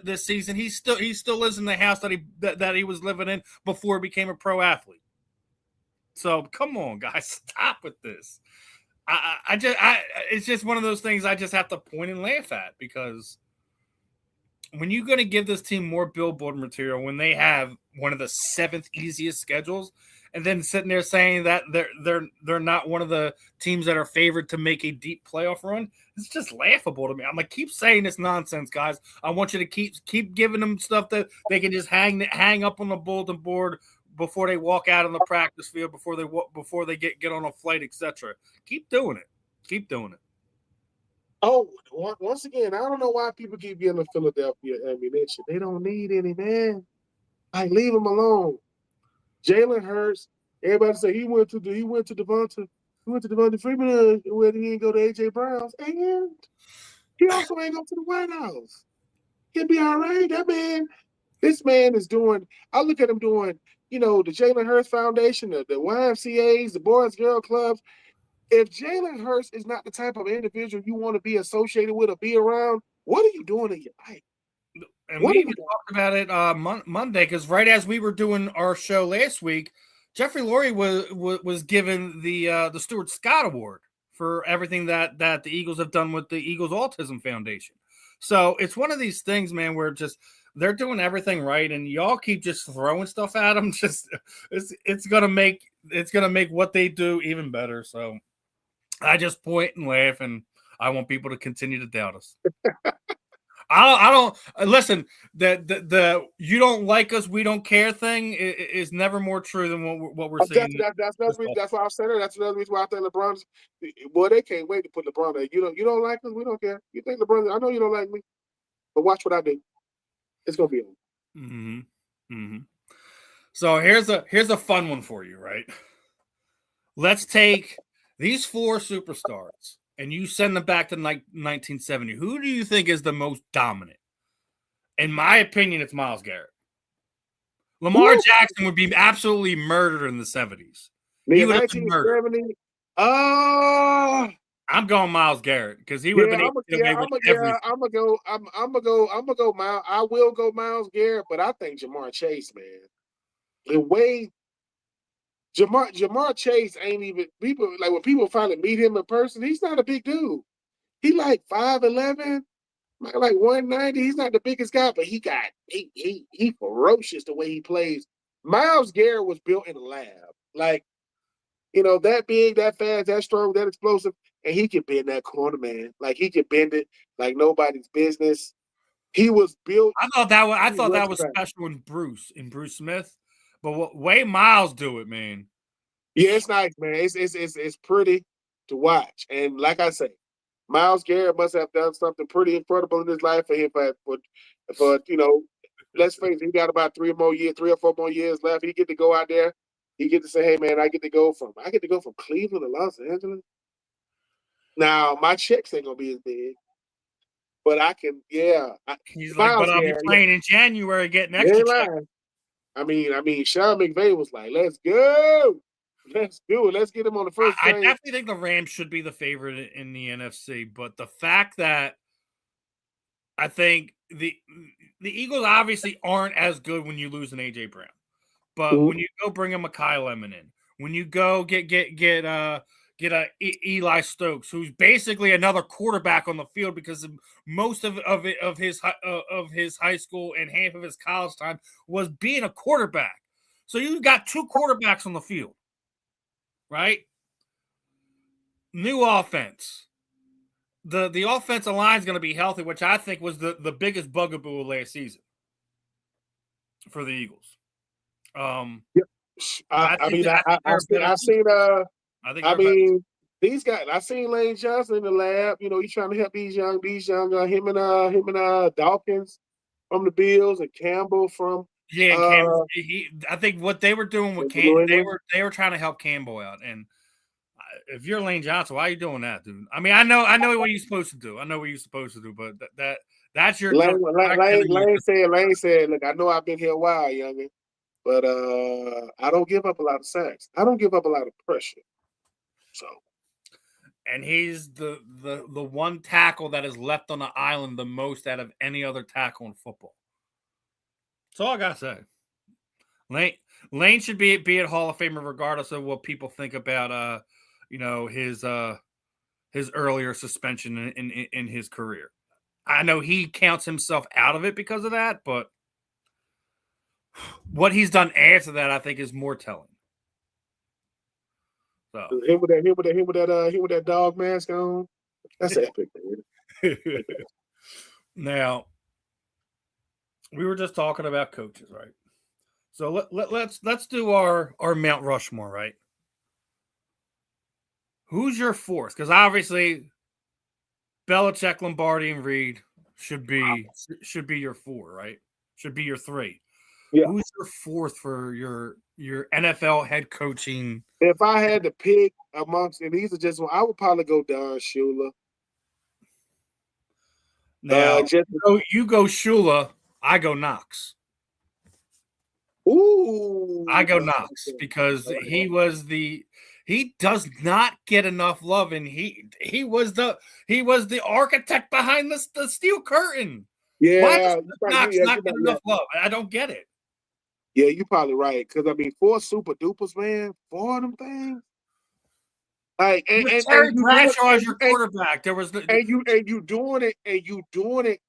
this season. He still lives in the house that he was living in before he became a pro athlete. So come on, guys, stop with this. It's just one of those things I just have to point and laugh at because when you're going to give this team more billboard material when they have one of the 7th easiest schedules, and then sitting there saying that they're not one of the teams that are favored to make a deep playoff run, it's just laughable to me. I'm like, keep saying this nonsense, guys. I want you to keep giving them stuff that they can just hang up on the bulletin board before they walk out on the practice field, before they get on a flight, etc. Keep doing it. Keep doing it. Oh, once again, I don't know why people keep giving Philadelphia ammunition. They don't need any, man. Like, leave them alone. Jalen Hurts, everybody say he went to Devonta Freeman where he didn't go to AJ Brown's, and he also ain't go to the White House. He'll be all right. This man is doing. I look at him doing, the Jalen Hurts Foundation, the YMCA's, the Boys Girl Clubs. If Jalen Hurts is not the type of individual you want to be associated with or be around, what are you doing in your life? And we even talked about it Monday because right as we were doing our show last week, Jeffrey Lurie was given the Stuart Scott Award for everything that the Eagles have done with the Eagles Autism Foundation. So it's one of these things, man, where they're doing everything right, and y'all keep just throwing stuff at them. It's gonna make what they do even better. So I just point and laugh, and I want people to continue to doubt us. I don't listen. The you don't like us, we don't care thing is never more true than what we're seeing. That's why I said it. That's another reason why I think LeBron's. Boy, they can't wait to put LeBron there. You don't like us, we don't care. You think LeBron? I know you don't like me, but watch what I do. It's gonna be on. Mm-hmm. Mm-hmm. So here's a fun one for you, right? Let's take these 4 superstars. And you send them back to 1970. Who do you think is the most dominant? In my opinion, it's Myles Garrett. Lamar Jackson would be absolutely murdered in the 70s. He would have been murdered. I'm going Myles Garrett because he would have been able to get away with everything. I'm gonna go Myles. I will go Myles Garrett, but I think Jamar Chase, man. The way Jamar Chase ain't even people like when people finally meet him in person, he's not a big dude. He like 5'11", like 190. He's not the biggest guy, but he ferocious the way he plays. Myles Garrett was built in a lab. Like, that big, that fast, that strong, that explosive, and he can bend that corner, man. Like, he can bend it like nobody's business. He was built. I thought that was special in Bruce Smith, but way Miles do it, man. Yeah, it's nice, man. It's pretty to watch, and like I say, Myles Garrett must have done something pretty incredible in his life for him. For let's face it, he got about 3 or 4 more years left. He get to go out there. He get to say, "Hey, man, I get to go from Cleveland to Los Angeles." Now, my checks ain't gonna be as big, but I can. Yeah, he's like, but I'll be playing in January, getting extra check. I mean, Sean McVay was like, "Let's go, let's do it, let's get him on the first train." I definitely think the Rams should be the favorite in the NFC, but the fact that I think the Eagles obviously aren't as good when you lose an AJ Brown, but when you go bring a Mekhi Lemon in, when you go get a Eli Stokes, who's basically another quarterback on the field because most of his high school and half of his college time was being a quarterback. So you got 2 quarterbacks on the field, right? New offense. The offensive line is going to be healthy, which I think was the biggest bugaboo last season for the Eagles. These guys. I seen Lane Johnson in the lab. He's trying to help these young him and Dawkins from the Bills and Campbell from Campbell. I think what they were doing with Campbell, they were trying to help Campbell out. And if you're Lane Johnson, why are you doing that, dude? I mean, I know what you're supposed to do. But that's your Lane said, "Look, I know I've been here a while, youngin, but I don't give up a lot of sacks. I don't give up a lot of pressure." So, and he's the one tackle that is left on the island the most out of any other tackle in football. That's all I gotta say. Lane should be at Hall of Fame regardless of what people think about his earlier suspension in his career. I know he counts himself out of it because of that, but what he's done after that, I think, is more telling. So him with that dog mask on, that's epic, man. Now, we were just talking about coaches, right? So let's do our Mount Rushmore, right? Who's your 4th? Because obviously, Belichick, Lombardi, and Reed should be your 4, right? Should be your 3. Yeah. Who's your 4th for your NFL head coaching? If I had to pick amongst, and these are just one, I would probably go Don Shula. Now, you go Shula, I go Knox. Ooh, I go Knox because he does not get enough love, and he was the architect behind the steel curtain. Yeah, why does Knox not get enough love? I don't get it. Yeah, you're probably right. Because 4 super dupers, man, 4 of them things. Like and Terry Bradshaw as your quarterback. There was you doing it,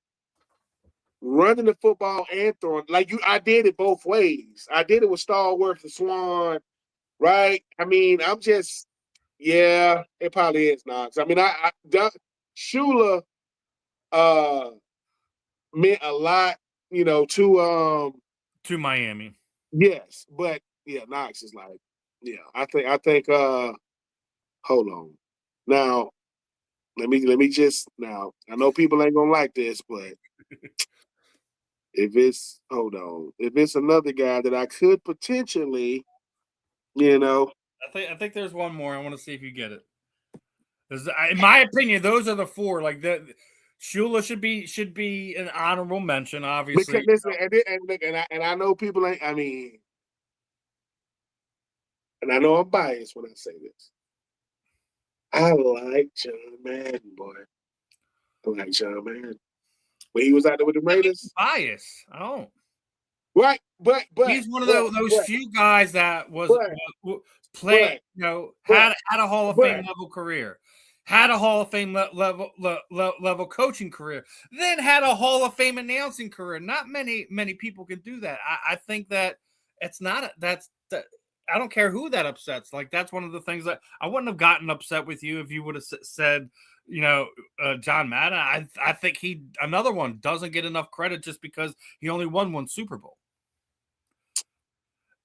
running the football and throwing. I did it both ways. I did it with Stallworth and Swan, right? I mean, it probably is Knox. I mean, Shula meant a lot, to Miami. Yes, but yeah, Knox is like, yeah. I think. Hold on. Now, let me just now. I know people ain't gonna like this, but if it's another guy that I could potentially, I think there's one more. I want to see if you get it. In my opinion, those are the 4. Like Shula should be an honorable mention, obviously. Because listen, and I know people ain't. I mean, and I know I'm biased when I say this. I like John Madden, boy. I like John Madden. When he was out there with the Raiders. Bias. I don't. Right, but he's one of those few guys that was played, had a Hall of Fame level career. had a Hall of Fame level coaching career, then had a Hall of Fame announcing career. Not many people can do that. I think that it's not I don't care who that upsets. Like, that's one of the things that I wouldn't have gotten upset with you if you would have said, John Madden. I think another one doesn't get enough credit just because he only won one Super Bowl.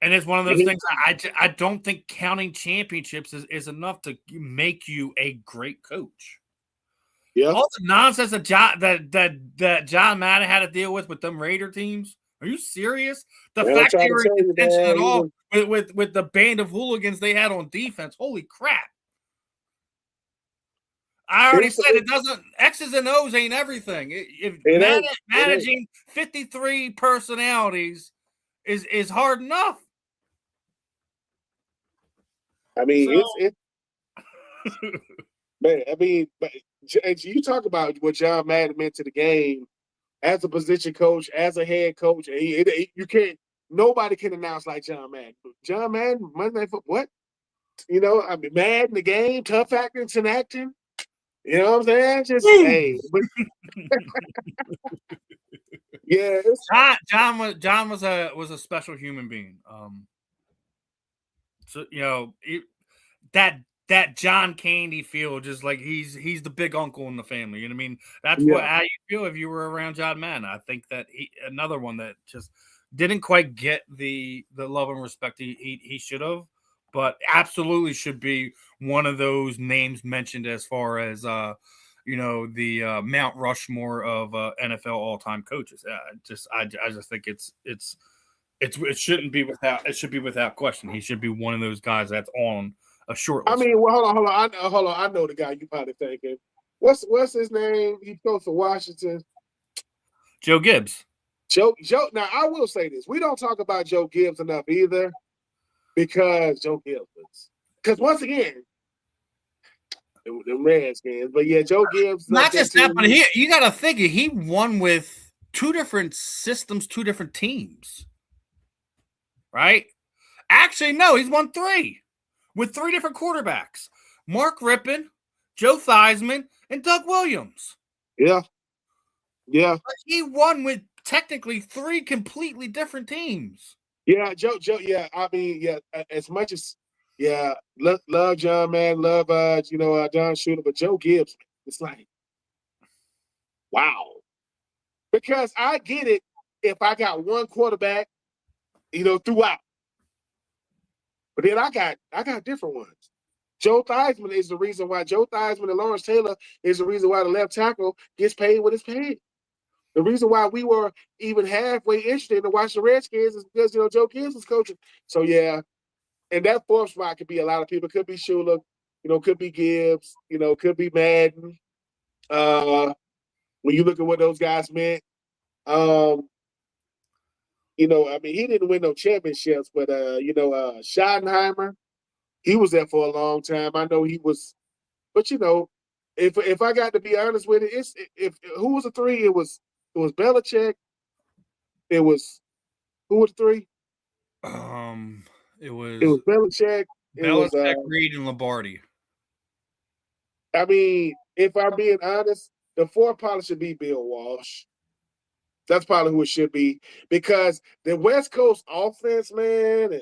And it's one of those things I don't think counting championships is enough to make you a great coach. Yeah. All the nonsense that John Madden had to deal with them Raider teams. Are you serious? The fact they were in contention at all with the band of hooligans they had on defense. Holy crap. I already said it doesn't. X's and O's ain't everything. If managing 53 personalities is hard enough. I mean, it's man. I mean, you talk about what John Madden meant to the game as a position coach, as a head coach. You can't. Nobody can announce like John Madden. John Madden, Monday Night Football. What? I mean, Madden, the game, tough acting, acting. You know what I'm saying? Just hey. Yeah. John was a special human being. So that John Candy feel, just like he's the big uncle in the family. You know what I mean? That's how you feel if you were around John Madden. I think that another one that just didn't quite get the love and respect he should have, but absolutely should be one of those names mentioned as far as the Mount Rushmore of NFL all-time coaches. I just think it shouldn't be without. It should be without question. He should be one of those guys that's on a short list. I mean, well, hold on. I know the guy you probably thinking. What's his name? He goes to Washington. Joe Gibbs. Joe. Now, I will say this: we don't talk about Joe Gibbs enough either, because Joe Gibbs. Because once again, the Redskins. But yeah, Joe Gibbs. Not just that, but you got to think he won with two different systems, two different teams. Right? Actually, no, he's won 3 with 3 different quarterbacks. Mark Rippon, Joe Theismann, and Doug Williams. Yeah. Yeah. But he won with technically 3 completely different teams. Yeah, Joe, yeah. I mean, yeah, as much as love John, man, love Don Shooter, but Joe Gibbs, it's like, wow. Because I get it if I got one quarterback, throughout. But then I got different ones. Joe Theismann is the reason why. Joe Theismann and Lawrence Taylor is the reason why the left tackle gets paid what it's paid. The reason why we were even halfway interested to watch the Redskins is because, Joe Gibbs was coaching. So, yeah. And that 4th spot could be a lot of people. Could be Shula, could be Gibbs, could be Madden. When you look at what those guys meant, I mean, he didn't win no championships, but Schottenheimer, he was there for a long time. I know he was, but if I got to be honest with it, if who was the 3? It was Belichick. It was who was the 3? It was Belichick. Belichick, Reed, and Lombardi. I mean, if I'm being honest, the 4th probably should be Bill Walsh. That's probably who it should be, because the West Coast offense, man.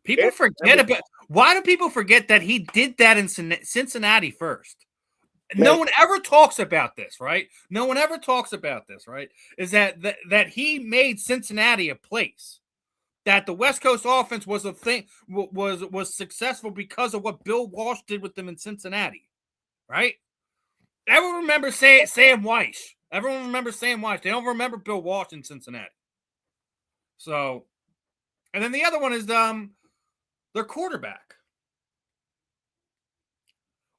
People forget about. Why do people forget that he did that in Cincinnati first? No one ever talks about this, right? No one ever talks about this, right? Is that he made Cincinnati a place, that the West Coast offense was a thing, was successful because of what Bill Walsh did with them in Cincinnati, right? Everyone remembers Sam Weiss. Everyone remembers Sam Weiss. They don't remember Bill Walsh in Cincinnati. So, and then the other one is their quarterback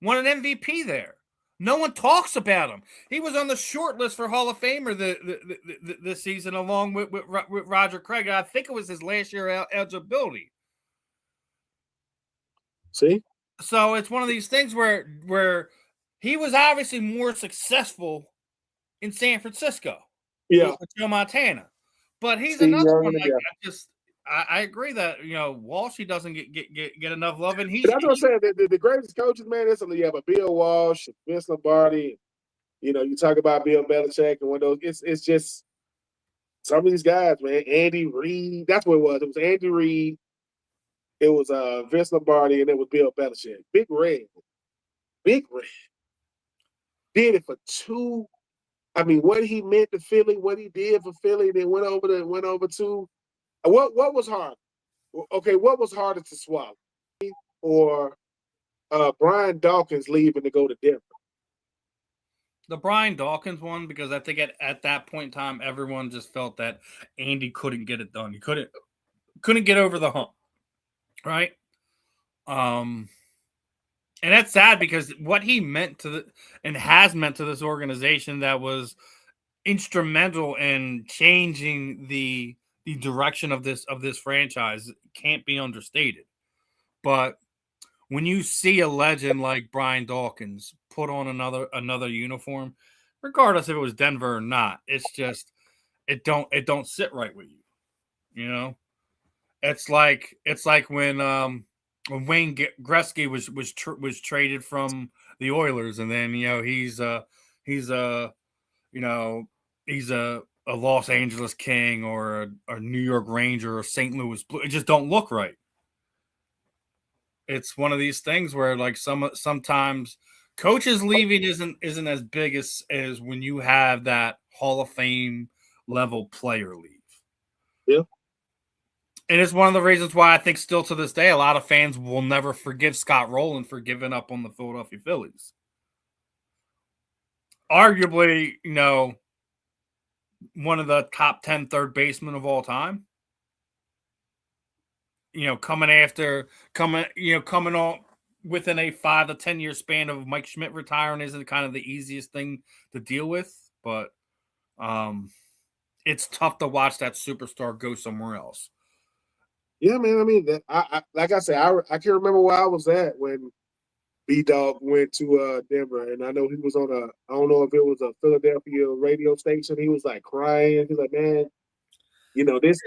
won an MVP there. No one talks about him. He was on the short list for Hall of Famer this season, along with Roger Craig. I think it was his last year eligibility. See? So it's one of these things where he was obviously more successful in San Francisco. Yeah. With Joe Montana. But he's another one. Like, I agree that Walsh, he doesn't get enough love, and That's what I'm saying. The greatest coaches, man, you have a Bill Walsh, Vince Lombardi. You talk about Bill Belichick and one of those. It's just some of these guys, man. Andy Reid. That's what it was. It was Andy Reid. It was Vince Lombardi, and it was Bill Belichick. Big Red did it for two. I mean, what he meant to Philly, what he did for Philly, then went over to. What was hard? Okay, what was harder to swallow, or Brian Dawkins leaving to go to Denver? The Brian Dawkins one, because I think at that point in time, everyone just felt that Andy couldn't get it done. He couldn't get over the hump, right? And that's sad because what he meant and has meant to this organization that was instrumental in changing the direction of this franchise can't be understated. But when you see a legend like Brian Dawkins put on another uniform, regardless if it was Denver or not, it's just it don't sit right with you. It's like when Wayne Gretzky was traded from the Oilers, and then he's a Los Angeles King or a New York Ranger or St. Louis Blue. It just don't look right. It's one of these things where like sometimes coaches leaving isn't as big as when you have that Hall of Fame level player leave. Yeah. And it's one of the reasons why I think still to this day, a lot of fans will never forgive Scott Rowland for giving up on the Philadelphia Phillies. Arguably, one of the top 10 third basemen of all time. Coming on within a 5 to 10 year span of Mike Schmidt retiring isn't kind of the easiest thing to deal with, but it's tough to watch that superstar go somewhere else. Yeah, man. I mean, like I said, I can't remember where I was at when B-Dog went to Denver, and I know he was on I don't know if it was a Philadelphia radio station. He was like crying. He's like, man, this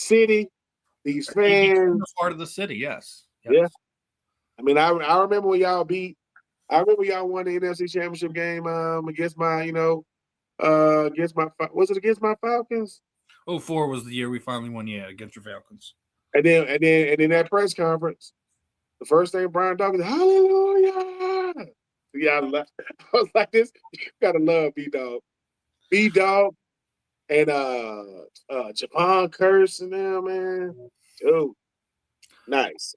city, these He fans, was part of the city. Yes. Yeah. I mean, I remember when y'all beat. I remember y'all won the NFC Championship game against my was it against my Falcons? 2004 was the year we finally won, against your Falcons. And then that press conference, the first thing Brian Dawkins, hallelujah. Yeah, I was like, this, you gotta love B-Dog. B-Dog and Javon Curse and them, man. Dude. Nice.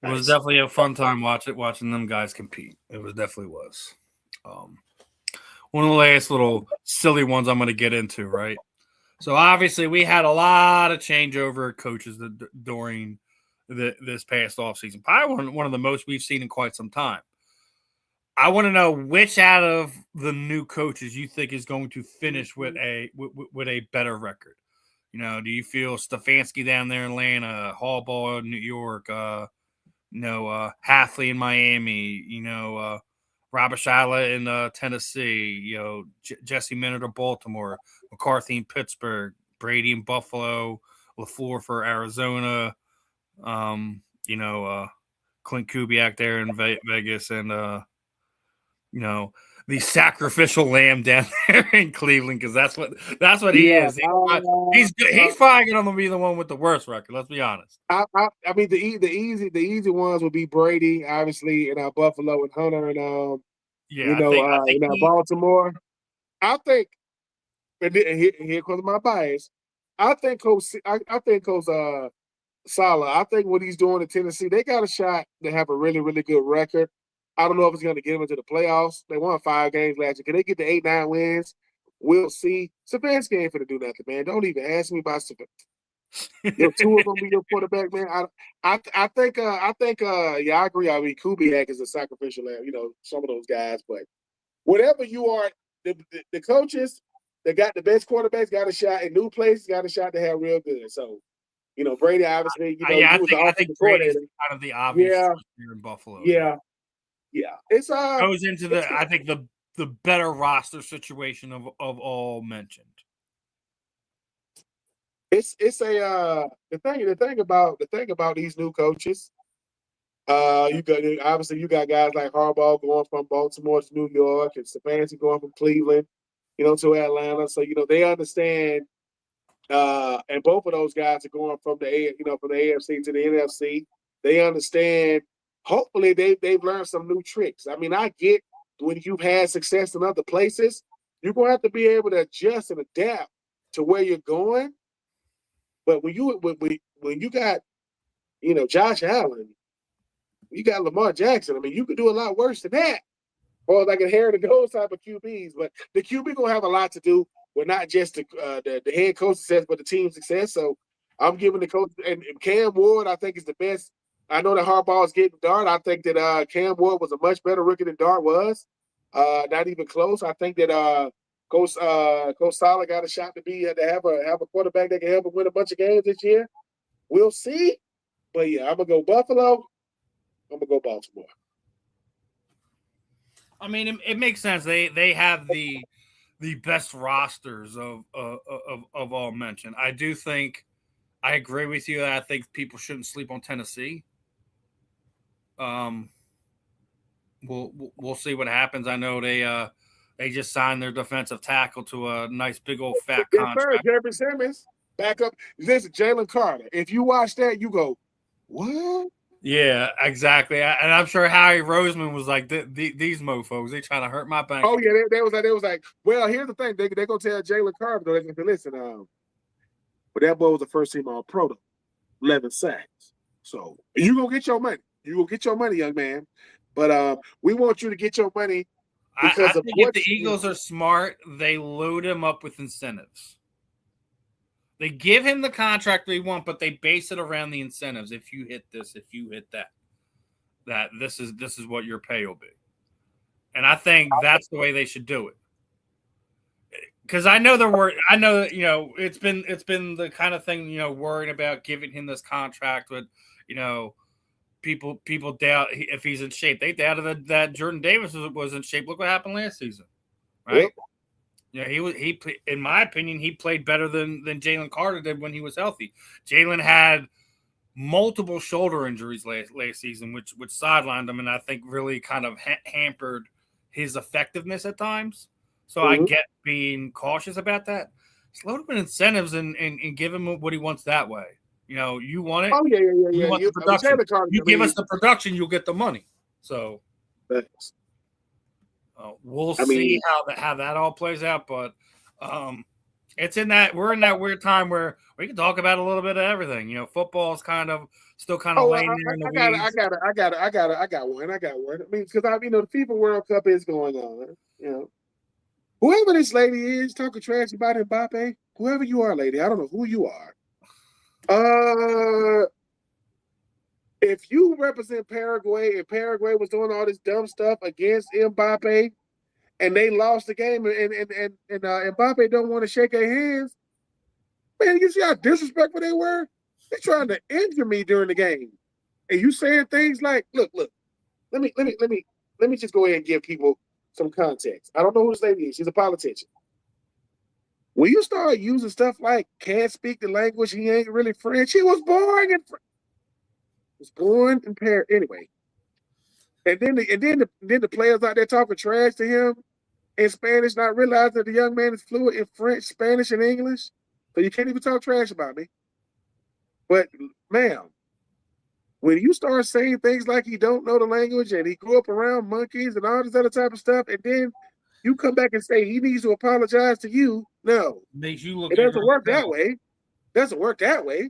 It was definitely a fun time watching them guys compete. It definitely was. One of the last little silly ones I'm going to get into, right? So obviously we had a lot of changeover coaches during this past offseason. Probably one of the most we've seen in quite some time. I want to know which out of the new coaches you think is going to finish with a better record. Do you feel Stefanski down there in Atlanta, Harbaugh in New York, Halfley in Miami, Rabashalla in Tennessee, Jesse Minute of Baltimore, McCarthy in Pittsburgh, Brady in Buffalo, LaFleur for Arizona, Clint Kubiak there in Vegas, and the sacrificial lamb down there in Cleveland, because that's what he is. He's probably going to be the one with the worst record. Let's be honest. I mean the easy ones would be Brady, obviously, and Buffalo and Hunter and I think Baltimore. I think, and here comes my bias. I think Coach Saleh. I think what he's doing in Tennessee, they got a shot to have a really, really good record. I don't know if it's going to get them into the playoffs. They won 5 games last year. Can they get to 8-9 wins? We'll see. Stefanski ain't finna do nothing, man. Don't even ask me about Stefanski. Your two of them be your quarterback, man. I think I agree. I mean, Kubiak is a sacrificial lamb. Some of those guys, but whatever you are, the coaches that got the best quarterbacks got a shot in new places, got a shot to have real good. So. Brady obviously. I think Brady's kind of the obvious here in Buffalo. Yeah. It's goes into I think the better roster situation of all mentioned. It's a the thing about these new coaches. You got guys like Harbaugh going from Baltimore to New York, and Stefanski going from Cleveland, to Atlanta. So they understand. And both of those guys are going from from the AFC to the NFC. They understand. Hopefully, they've learned some new tricks. I mean, I get when you've had success in other places, you're going to have to be able to adjust and adapt to where you're going. But when you got Josh Allen, you got Lamar Jackson. I mean, you could do a lot worse than that. Or like inherited those type of QBs. But the QB gonna have a lot to do with not just the head coach success, but the team success. So I'm giving the coach and Cam Ward, I think, is the best. I know that Harbaugh is getting Dart. I think that Cam Ward was a much better rookie than Dart was. Not even close. I think that Coach Sala got a shot to have a quarterback that can help him win a bunch of games this year. We'll see. But yeah, I'm gonna go Buffalo. I'm gonna go Baltimore. I mean, it makes sense. They have the best rosters of all mentioned. I do think I agree with you. I think people shouldn't sleep on Tennessee. We'll see what happens. I know they just signed their defensive tackle to a nice big old fat contract. Jeffrey Simmons, backup. This is Jalen Carter. If you watch that, you go, what? Yeah, exactly. And I'm sure Harry Roseman was like, these mofos, they trying to hurt my bank. Oh, yeah, they was like, well, here's the thing. They're going to tell Jalen Carter, though, they're going to listen, but that boy was the first team All-Pro, 11 sacks. So you going to get your money. You will get your money, young man. But we want you to get your money because I think if the Eagles are smart, they load him up with incentives. They give him the contract they want, but they base it around the incentives. If you hit this, if you hit that this is what your pay will be. And I think that's the way they should do it. Because I know it's been the kind of thing, worrying about giving him this contract with, people doubt if he's in shape. They doubted that Jordan Davis was in shape. Look what happened last season, right? Yep. Yeah, he in my opinion, he played better than Jalen Carter did when he was healthy. Jalen had multiple shoulder injuries last season, which sidelined him, and I think really kind of hampered his effectiveness at times. So I get being cautious about that. Just load him with incentives and give him what he wants that way. You want it. Oh yeah. You want the production. You give us the production, you'll get the money. So. Thanks. We'll see how that all plays out, but we're in that weird time where we can talk about a little bit of everything. Football is still laying there in the weeds. I got one. I mean, because the FIFA World Cup is going on. Whoever this lady is talking trash about Mbappe, whoever you are, lady, I don't know who you are. If you represent Paraguay and Paraguay was doing all this dumb stuff against Mbappe and they lost the game and Mbappe don't want to shake their hands, man, you see how disrespectful they were? They're trying to injure me during the game. And you saying things like, look, let me just go ahead and give people some context. I don't know who this lady is. She's a politician. When you start using stuff like can't speak the language, he ain't really French. He was born in France. Was born in Paris anyway, and then the players out there talking trash to him in Spanish, not realizing that the young man is fluent in French, Spanish, and English, so you can't even talk trash about me. But ma'am, when you start saying things like he don't know the language and he grew up around monkeys and all this other type of stuff, and then you come back and say he needs to apologize to you, no, makes you look. It doesn't work that way. Doesn't work that way.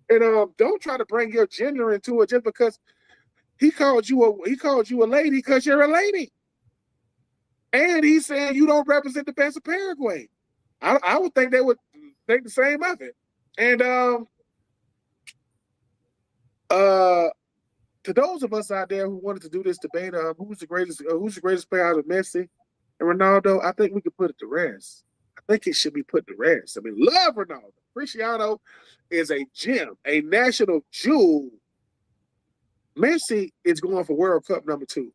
And don't try to bring your gender into it just because he called you a lady because you're a lady. And he's saying you don't represent the best of Paraguay. I would think they would think the same of it. And to those of us out there who wanted to do this debate, who's the greatest player out of Messi and Ronaldo, I think we could put it to rest. I think it should be put to rest. I mean, love Ronaldo. Cristiano is a gem, a national jewel. Messi is going for World Cup #2.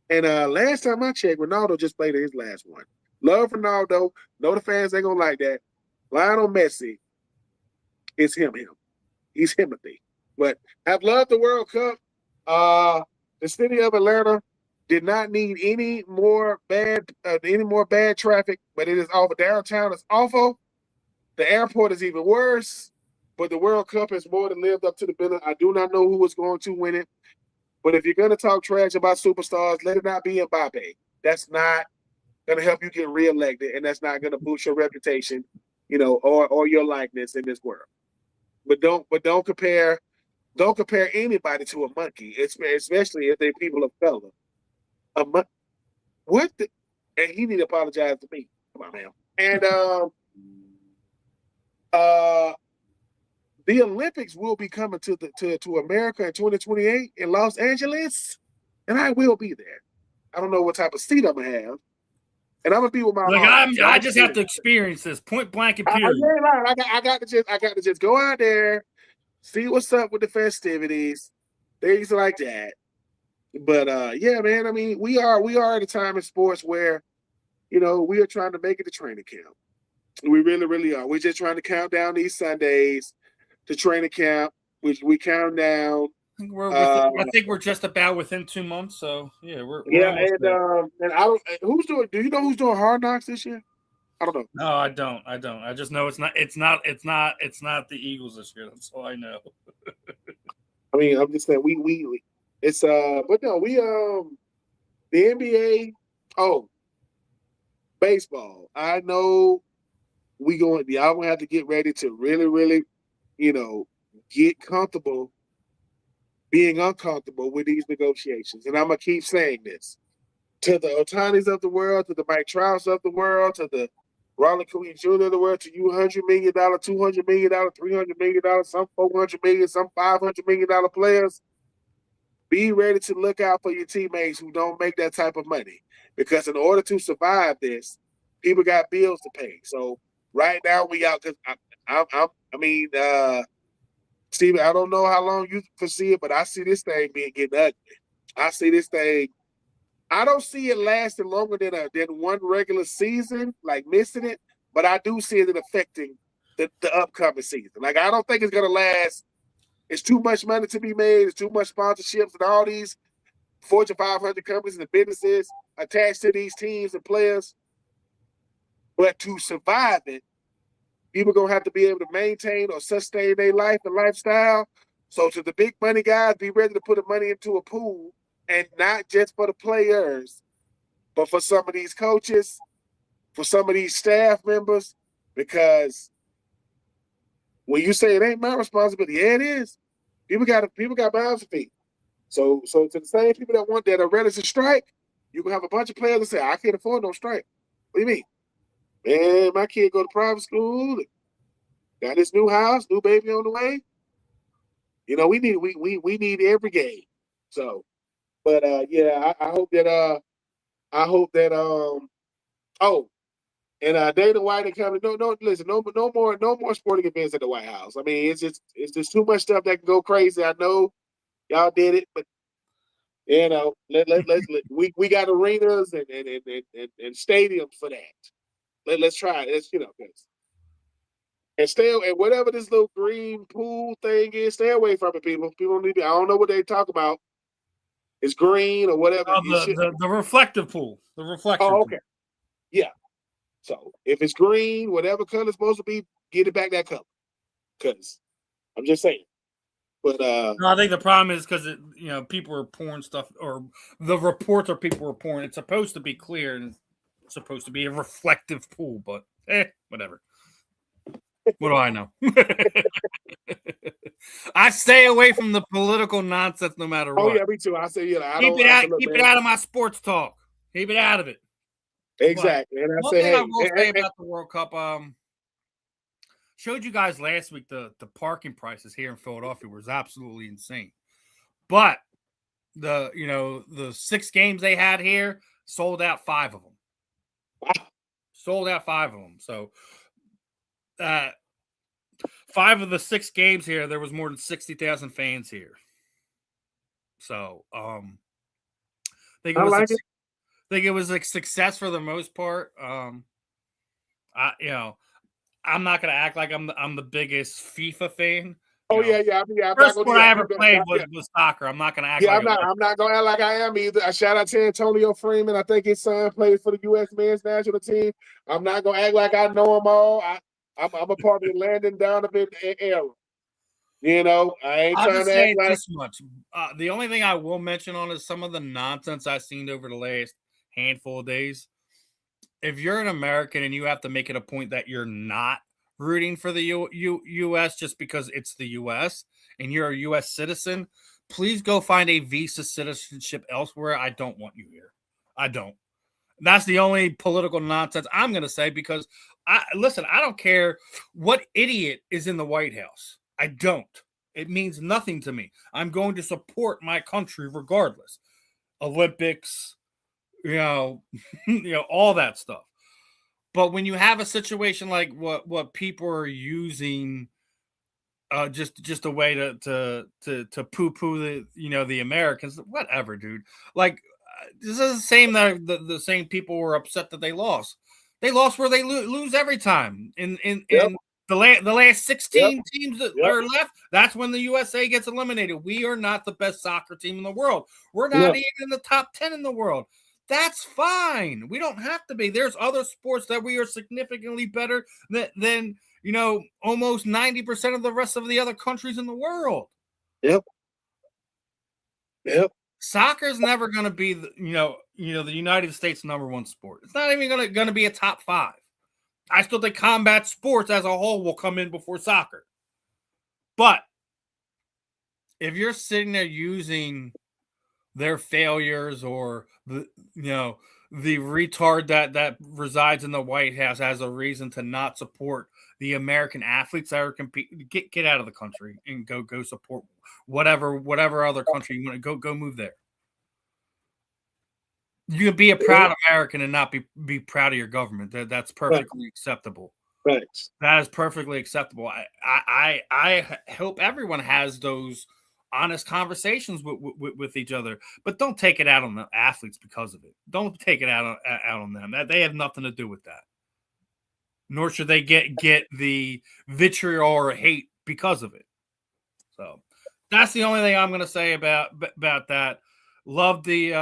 And last time I checked, Ronaldo just played his last one. Love Ronaldo. Know the fans ain't going to like that. Lionel Messi is him. He's Timothy. But I've loved the World Cup. The city of Atlanta did not need any more bad traffic, but it is awful. Downtown is awful. The airport is even worse. But the World Cup has more than lived up to the billing. I do not know who is going to win it. But if you're going to talk trash about superstars, let it not be Mbappe. That's not going to help you get reelected, and that's not going to boost your reputation, or your likeness in this world. But don't compare anybody to a monkey, especially if they're people of color. What? And he need to apologize to me. Come on, man. And the Olympics will be coming to America in 2028 in Los Angeles, and I will be there. I don't know what type of seat I'm gonna have, and I'm gonna be with my mom. I just have to experience this point blank and period. I got to just go out there, see what's up with the festivities, things like that. But yeah, man. I mean, we are at a time in sports where, we are trying to make it to training camp. We really, really are. We're just trying to count down these Sundays to training camp. We count down. I think we're just about within 2 months. So yeah, we're and I don't. Who's doing? Do you know who's doing Hard Knocks this year? I don't know. No, I don't. I just know it's not the Eagles this year. That's all I know. I mean, I'm just saying it's but no, the NBA. Oh, baseball. I know y'all gonna have to get ready to really, really, get comfortable being uncomfortable with these negotiations. And I'm gonna keep saying this to the Otanis of the world, to the Mike Trouts of the world, to the Ronald Acuna Jr. of the world, to you $100 million, $200 million, $300 million, some $400 million, some $500 million players. Be ready to look out for your teammates who don't make that type of money, because in order to survive this, people got bills to pay. So right now we out because Steven, I don't know how long you foresee it, but I see this thing getting ugly. I see this thing. I don't see it lasting longer than one regular season, like missing it, but I do see it affecting the upcoming season. Like, I don't think it's gonna last. It's too much money to be made. It's too much sponsorships and all these Fortune 500 companies and businesses attached to these teams and players. But to survive it, people are going to have to be able to maintain or sustain their life and lifestyle. So to the big money guys, be ready to put the money into a pool, and not just for the players, but for some of these coaches, for some of these staff members, because when you say it ain't my responsibility, yeah, it is. People got mouths to feed. So to the same people that are ready to strike, you can have a bunch of players that say, I can't afford no strike. What do you mean? Man, my kid go to private school, got his new house, new baby on the way. We need every game. So, but yeah, I hope that and Dana White and company. Listen, no more sporting events at the White House. I mean, it's just too much stuff that can go crazy. I know y'all did it, but we got arenas and stadiums for that. Let's try it. And stay, and whatever this little green pool thing is, stay away from it, people. People need to. I don't know what they talk about. It's green or whatever. The reflective pool. The reflection. Oh, okay. Yeah. So if it's green, whatever color it's supposed to be, get it back that color. Because I'm just saying. But no, I think the problem is because people are pouring stuff, or the reports are people are pouring. It's supposed to be clear and it's supposed to be a reflective pool, but whatever. What do I know? I stay away from the political nonsense no matter what. Oh yeah, me too. I say keep it out of my sports talk. Keep it out of it. Exactly. And I will say about the World Cup, showed you guys last week the parking prices here in Philadelphia was absolutely insane. But the 6 games they had here sold out 5 of them. Sold out 5 of them. So 5 of the 6 games here, there was more than 60,000 fans here. So I think it was a success for the most part. I'm not gonna act like I'm the biggest FIFA fan. Oh You know, yeah. I'm not first gonna do sport I that. ever played was soccer. I'm not gonna act Yeah, like I'm not gonna act like I am either. A shout out to Antonio Freeman. I think his son plays for the U.S. men's national team. I'm not gonna act like I know them all. I'm a part of the Landon Donovan era. You know, I ain't I'll trying just to act say like. this much. The only thing I will mention on is some of the nonsense I've seen over the last handful of days. If you're an American and you have to make it a point that you're not rooting for the U.S. just because it's the U.S. and you're a U.S. citizen, please go find a visa citizenship elsewhere. I don't want you here. I don't. That's the only political nonsense I'm going to say because I don't care what idiot is in the White House. I don't. It means nothing to me. I'm going to support my country regardless. Olympics, all that stuff. But when you have a situation like what people are using, just a way to poo-poo the Americans, whatever, dude. Like this is the same that the same people were upset that they lost. They lost where they lose every time in the last 16 teams that are left. That's when the USA gets eliminated. We are not the best soccer team in the world. We're not even in the top 10 in the world. That's fine. We don't have to be. There's other sports that we are significantly better than almost 90% of the rest of the other countries in the world. Yep. Soccer is never going to be the United States #1 sport. It's not even going to be a top 5. I still think combat sports as a whole will come in before soccer. But if you're sitting there using their failures or the retard that resides in the White House as a reason to not support the American athletes that are competing, get out of the country and go support whatever other country you want to go move there. You can be a proud American and not be proud of your government. That's perfectly acceptable. Thanks. That is perfectly acceptable. I hope everyone has those honest conversations with each other, but don't take it out on the athletes because of it. Don't take it out on them. They have nothing to do with that. Nor should they get the vitriol or hate because of it. So that's the only thing I'm going to say about that. Love the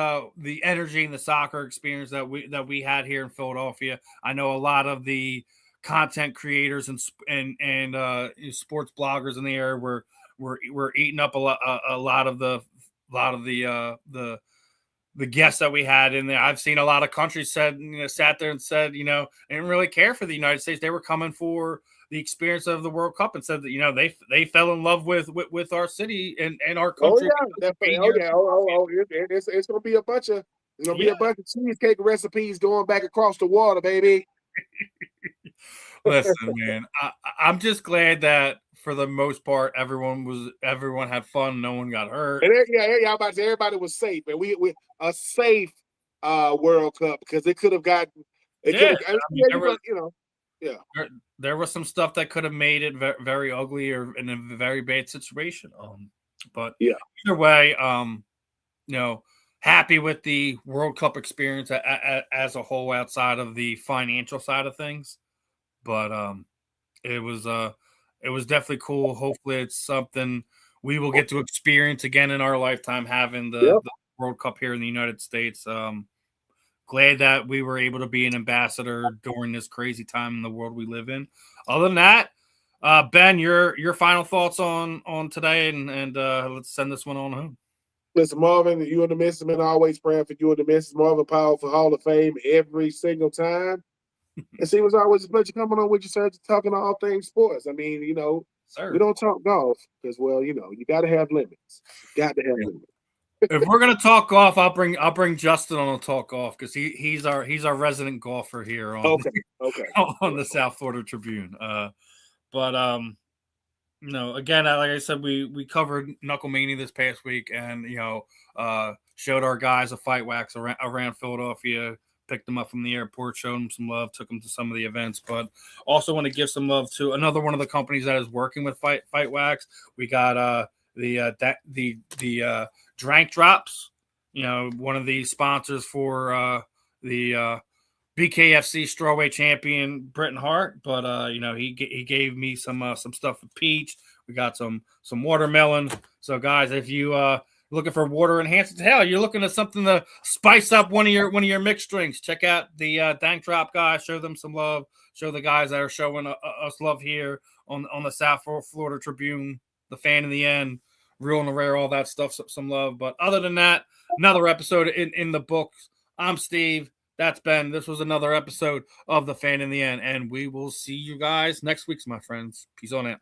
energy and the soccer experience that we had here in Philadelphia. I know a lot of the content creators and sports bloggers in the area were eating up a lot of the guests that we had in there. I've seen a lot of countries sat there and said, they didn't really care for the United States. They were coming for the experience of the World Cup and said that, they fell in love with our city and our country. Definitely. It's gonna be a bunch of cheesecake recipes going back across the water, baby. Listen, man, I'm just glad that for the most part everyone had fun, no one got hurt. And everybody was safe, and we a safe World Cup because it could have gotten there was some stuff that could have made it very ugly or in a very bad situation. But either way, happy with the World Cup experience as a whole outside of the financial side of things. But it was definitely cool. Hopefully it's something we will get to experience again in our lifetime, having the World Cup here in the United States. Glad that we were able to be an ambassador during this crazy time in the world we live in. Other than that, Ben, your final thoughts on today, and let's send this one on home. Listen, Marvin, you and the missus, man, always praying for you and the missus. Marvin Powell for Hall of Fame every single time. And see, it was always a pleasure coming on with you, sir, talking all things sports. I mean, we don't talk golf because, you got to have limits. Limits. If we're gonna talk golf, I'll bring Justin on to talk golf because he's our resident golfer here on on the South Florida Tribune. Again, like I said, we covered Knucklemania this past week, and showed our guys a fight wax around Philadelphia. Picked them up from the airport, showed them some love, took them to some of the events, but also want to give some love to another one of the companies that is working with Fight Wax. We got the Drank Drops, one of the sponsors for the BKFC strawweight champion Britton Hart, but he gave me some stuff with peach. We got some watermelon. So guys, if you looking for water enhanced, hell, you're looking at something to spice up one of your mixed drinks, check out the Dank Drop guys. Show them some love. Show the guys that are showing us love here on the South Florida Tribune, the Fan in the End, Real and Rare, all that stuff. Some love. But other than that, another episode in the books. I'm Steve. That's Ben. This was another episode of the Fan in the End, and we will see you guys next week, my friends. Peace on out.